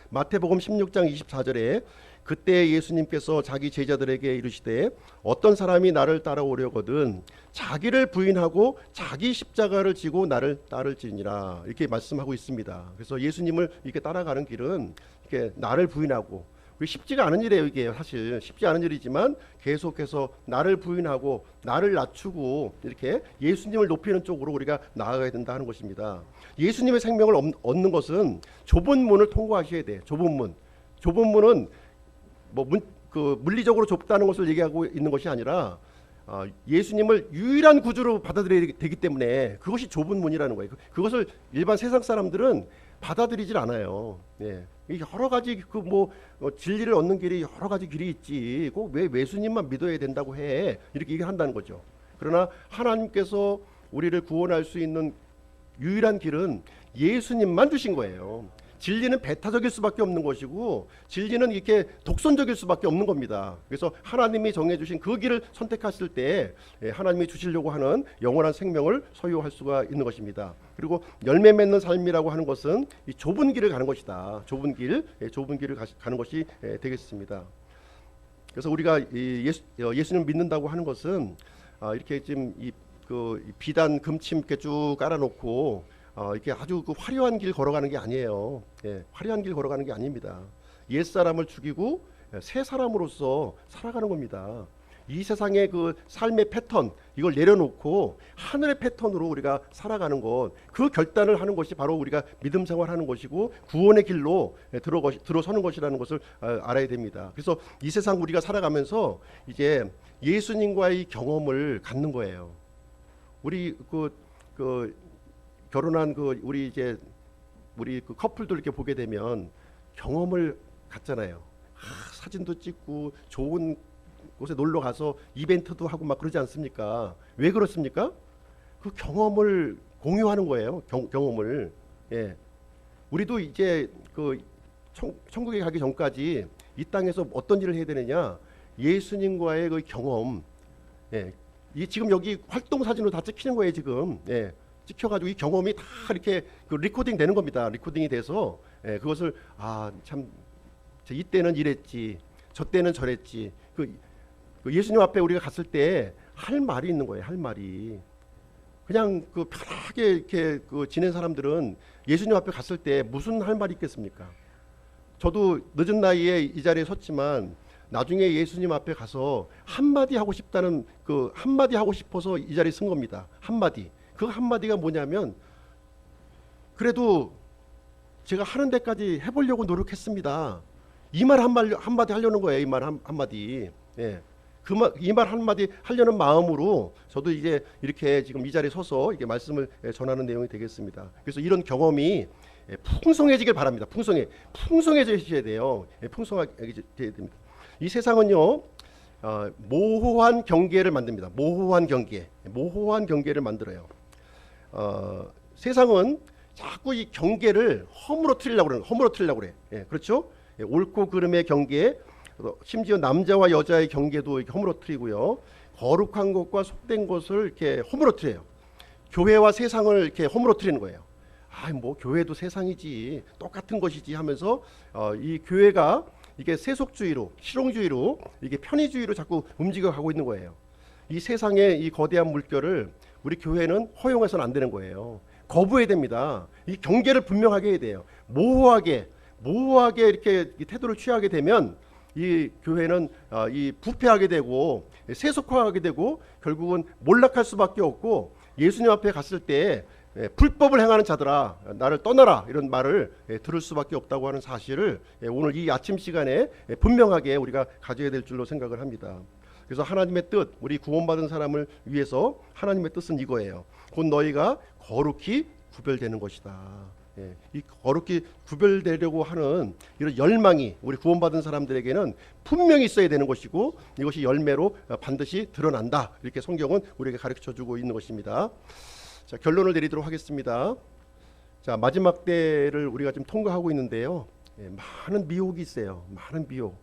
마태복음 16장 24절에 그때 예수님께서 자기 제자들에게 이르시되 어떤 사람이 나를 따라오려거든 자기를 부인하고 자기 십자가를 지고 나를 따를지니라 이렇게 말씀하고 있습니다. 그래서 예수님을 이렇게 따라가는 길은 이렇게 나를 부인하고 쉽지가 않은 일이에요. 이게 사실 쉽지 않은 일이지만 계속해서 나를 부인하고 나를 낮추고 이렇게 예수님을 높이는 쪽으로 우리가 나아가야 된다 하는 것입니다. 예수님의 생명을 얻는 것은 좁은 문을 통과하셔야 돼. 좁은 문은 물리적으로 좁다는 것을 얘기하고 있는 것이 아니라 예수님을 유일한 구주로 받아들여야 되기 때문에 그것이 좁은 문이라는 거예요. 그것을 일반 세상 사람들은 받아들이질 않아요. 예. 여러 가지 진리를 얻는 길이 여러 가지 길이 있지. 꼭 왜 예수님만 믿어야 된다고 해? 이렇게 얘기한다는 거죠. 그러나 하나님께서 우리를 구원할 수 있는 유일한 길은 예수님만 주신 거예요. 진리는 배타적일 수밖에 없는 것이고 진리는 이렇게 독선적일 수밖에 없는 겁니다. 그래서 하나님이 정해주신 그 길을 선택했을 때 하나님이 주시려고 하는 영원한 생명을 소유할 수가 있는 것입니다. 그리고 열매 맺는 삶이라고 하는 것은 이 좁은 길을 가는 것이다. 좁은 길을 가는 것이 되겠습니다. 그래서 우리가 예수님을 믿는다고 하는 것은 이렇게 지금 그 비단 금침 이렇게 쭉 깔아놓고 이렇게 아주 그 화려한 길 걸어가는 게 아니에요. 예, 화려한 길 걸어가는 게 아닙니다. 옛 사람을 죽이고 새 사람으로서 살아가는 겁니다. 이 세상의 그 삶의 패턴 이걸 내려놓고 하늘의 패턴으로 우리가 살아가는 것, 그 결단을 하는 것이 바로 우리가 믿음 생활하는 것이고 구원의 길로 들어서는 것이라는 것을 알아야 됩니다. 그래서 이 세상 우리가 살아가면서 이제 예수님과의 경험을 갖는 거예요. 우리 결혼한 우리 그 커플들 이렇게 보게 되면 경험을 갖잖아요. 사진도 찍고 좋은 곳에 놀러 가서 이벤트도 하고 막 그러지 않습니까? 왜 그렇습니까? 그 경험을 공유하는 거예요. 경험을. 예. 우리도 이제 천국에 가기 전까지 이 땅에서 어떤 일을 해야 되느냐? 예수님과의 그 경험. 예. 지금 여기 활동 사진으로 다 찍히는 거예요, 지금. 예. 찍혀가지고 이 경험이 다 이렇게 리코딩 되는 겁니다. 리코딩이 돼서 그것을 참 이때는 이랬지, 저 때는 저랬지. 그 예수님 앞에 우리가 갔을 때 할 말이 있는 거예요. 할 말이 그냥 편하게 이렇게 지낸 사람들은 예수님 앞에 갔을 때 무슨 할 말이 있겠습니까? 저도 늦은 나이에 이 자리에 섰지만 나중에 예수님 앞에 가서 한마디 하고 싶다는 한마디 하고 싶어서 이 자리에 쓴 겁니다. 한마디. 그 한마디가 뭐냐면 그래도 제가 하는 데까지 해보려고 노력했습니다. 이 말 한마디 하려는 거예요. 이 말 한마디. 예. 이 말 한마디 하려는 마음으로 저도 이제 이렇게 지금 이 자리에 서서 이렇게 말씀을 전하는 내용이 되겠습니다. 그래서 이런 경험이 풍성해지길 바랍니다. 풍성해지셔야 돼요. 풍성해져야 됩니다. 이 세상은요. 모호한 경계를 만듭니다. 모호한 경계를 만들어요. 세상은 자꾸 이 경계를 허물어뜨리려고 그래. 예, 그렇죠? 예, 옳고 그름의 경계, 심지어 남자와 여자의 경계도 이렇게 허물어뜨리고요. 거룩한 것과 속된 것을 이렇게 허물어뜨려요. 교회와 세상을 이렇게 허물어뜨리는 거예요. 뭐 교회도 세상이지, 똑같은 것이지 하면서 이 교회가 이게 세속주의로, 실용주의로, 이게 편의주의로 자꾸 움직여 가고 있는 거예요. 이 세상의 이 거대한 물결을 우리 교회는 허용해서는 안 되는 거예요. 거부해야 됩니다. 이 경계를 분명하게 해야 돼요. 모호하게 이렇게 태도를 취하게 되면 이 교회는 이 부패하게 되고 세속화하게 되고 결국은 몰락할 수밖에 없고, 예수님 앞에 갔을 때 불법을 행하는 자들아 나를 떠나라 이런 말을 들을 수밖에 없다고 하는 사실을 오늘 이 아침 시간에 분명하게 우리가 가져야 될 줄로 생각을 합니다. 그래서 하나님의 뜻, 우리 구원받은 사람을 위해서 하나님의 뜻은 이거예요. 곧 너희가 거룩히 구별되는 것이다. 이 거룩히 구별되려고 하는 이런 열망이 우리 구원받은 사람들에게는 분명히 있어야 되는 것이고, 이것이 열매로 반드시 드러난다. 이렇게 성경은 우리에게 가르쳐주고 있는 것입니다. 자, 결론을 내리도록 하겠습니다. 자, 마지막 때를 우리가 지금 통과하고 있는데요. 많은 미혹이 있어요. 많은 미혹.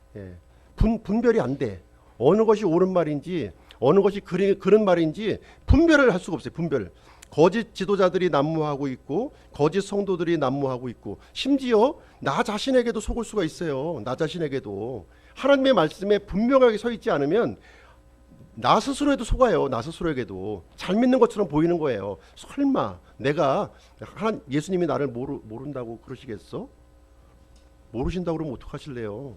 분별이 안 돼. 어느 것이 옳은 말인지 어느 것이 그런 말인지 분별을 할 수가 없어요. 분별. 거짓 지도자들이 난무하고 있고 거짓 성도들이 난무하고 있고, 심지어 나 자신에게도 속을 수가 있어요. 나 자신에게도 하나님의 말씀에 분명하게 서 있지 않으면 나 스스로에도 속아요. 나 스스로에게도 잘 믿는 것처럼 보이는 거예요. 설마 내가 예수님이 나를 모른다고 그러시겠어? 모르신다고 그러면 어떡하실래요?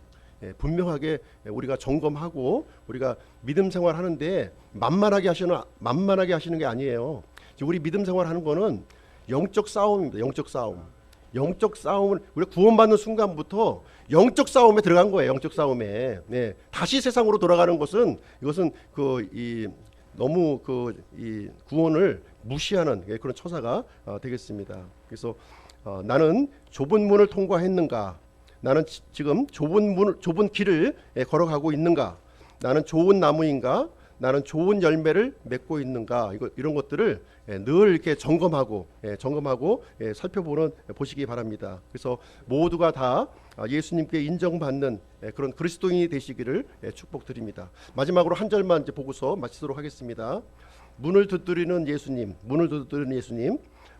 분명하게 우리가 점검하고 우리가 믿음 생활하는데 만만하게 하시는 게 아니에요. 우리 믿음 생활하는 거는 영적 싸움입니다. 영적 싸움을 우리가 구원받는 순간부터 영적 싸움에 들어간 거예요. 영적 싸움에. 다시 세상으로 돌아가는 것은, 이것은 너무 이 구원을 무시하는 그런 처사가 되겠습니다. 그래서 나는 좁은 문을 통과했는가? 나는 지금 좁은 길을 걸어가고 있는가? 나는 좋은 나무인가? 나는 좋은 열매를 맺고 있는가? 이런 것들을 늘 이렇게 점검하고 보시기 바랍니다. 그래서 모두가 다 예수님께 인정받는 그런 그리스도인이 되시기를 축복드립니다. 마지막으로 한 절만 이제 보고서 마치도록 하겠습니다. 문을 두드리는 예수님,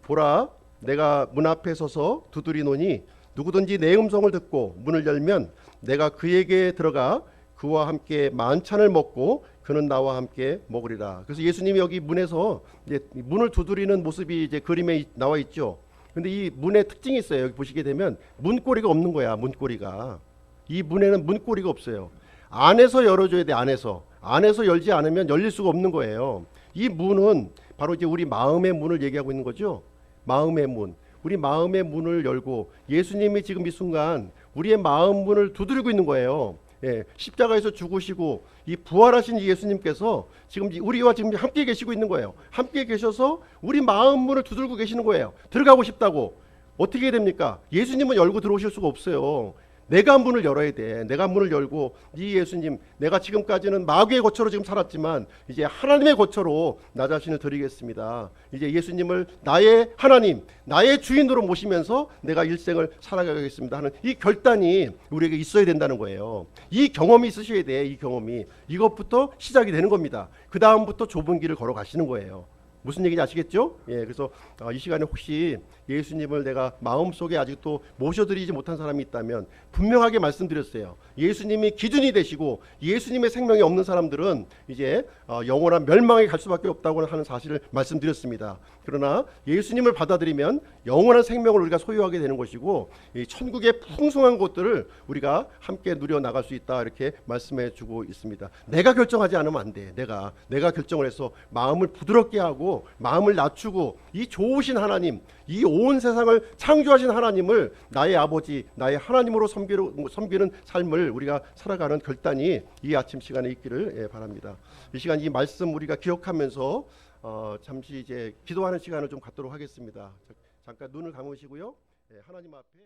보라, 내가 문 앞에 서서 두드리노니 누구든지 내 음성을 듣고 문을 열면 내가 그에게 들어가 그와 함께 만찬을 먹고 그는 나와 함께 먹으리라. 그래서 예수님이 여기 문에서 이제 문을 두드리는 모습이 이제 그림에 나와 있죠. 근데 이 문의 특징이 있어요. 여기 보시게 되면 문고리가 없는 거야. 이 문에는 문고리가 없어요. 안에서 열어줘야 돼. 안에서 열지 않으면 열릴 수가 없는 거예요. 이 문은 바로 이제 우리 마음의 문을 얘기하고 있는 거죠. 마음의 문. 우리 마음의 문을 열고 예수님이 지금 이 순간 우리의 마음 문을 두드리고 있는 거예요. 십자가에서 죽으시고 이 부활하신 예수님께서 지금 우리와 지금 함께 계시고 있는 거예요. 함께 계셔서 우리 마음 문을 두들고 계시는 거예요. 들어가고 싶다고. 어떻게 해야 됩니까? 예수님은 열고 들어오실 수가 없어요. 내가 문을 열어야 돼. 내가 문을 열고, 이 예수님, 내가 지금까지는 마귀의 거처로 지금 살았지만 이제 하나님의 거처로 나 자신을 드리겠습니다. 이제 예수님을 나의 하나님, 나의 주인으로 모시면서 내가 일생을 살아가겠습니다 하는 이 결단이 우리에게 있어야 된다는 거예요. 이 경험이 있으셔야 돼. 이 경험이. 이것부터 시작이 되는 겁니다. 그 다음부터 좁은 길을 걸어가시는 거예요. 무슨 얘기인지 아시겠죠? 그래서 이 시간에 혹시 예수님을 내가 마음속에 아직도 모셔드리지 못한 사람이 있다면 분명하게 말씀드렸어요. 예수님이 기준이 되시고 예수님의 생명이 없는 사람들은 이제 영원한 멸망에 갈 수밖에 없다고 하는 사실을 말씀드렸습니다. 그러나 예수님을 받아들이면 영원한 생명을 우리가 소유하게 되는 것이고, 이 천국의 풍성한 것들을 우리가 함께 누려 나갈 수 있다, 이렇게 말씀해 주고 있습니다. 내가 결정하지 않으면 안 돼. 내가 결정을 해서 마음을 부드럽게 하고 마음을 낮추고, 이 좋으신 하나님, 이 온 세상을 창조하신 하나님을 나의 아버지, 나의 하나님으로 섬기는 삶을 우리가 살아가는 결단이 이 아침 시간에 있기를 바랍니다. 이 시간 이 말씀 우리가 기억하면서 잠시 이제 기도하는 시간을 좀 갖도록 하겠습니다. 잠깐 눈을 감으시고요. 하나님 앞에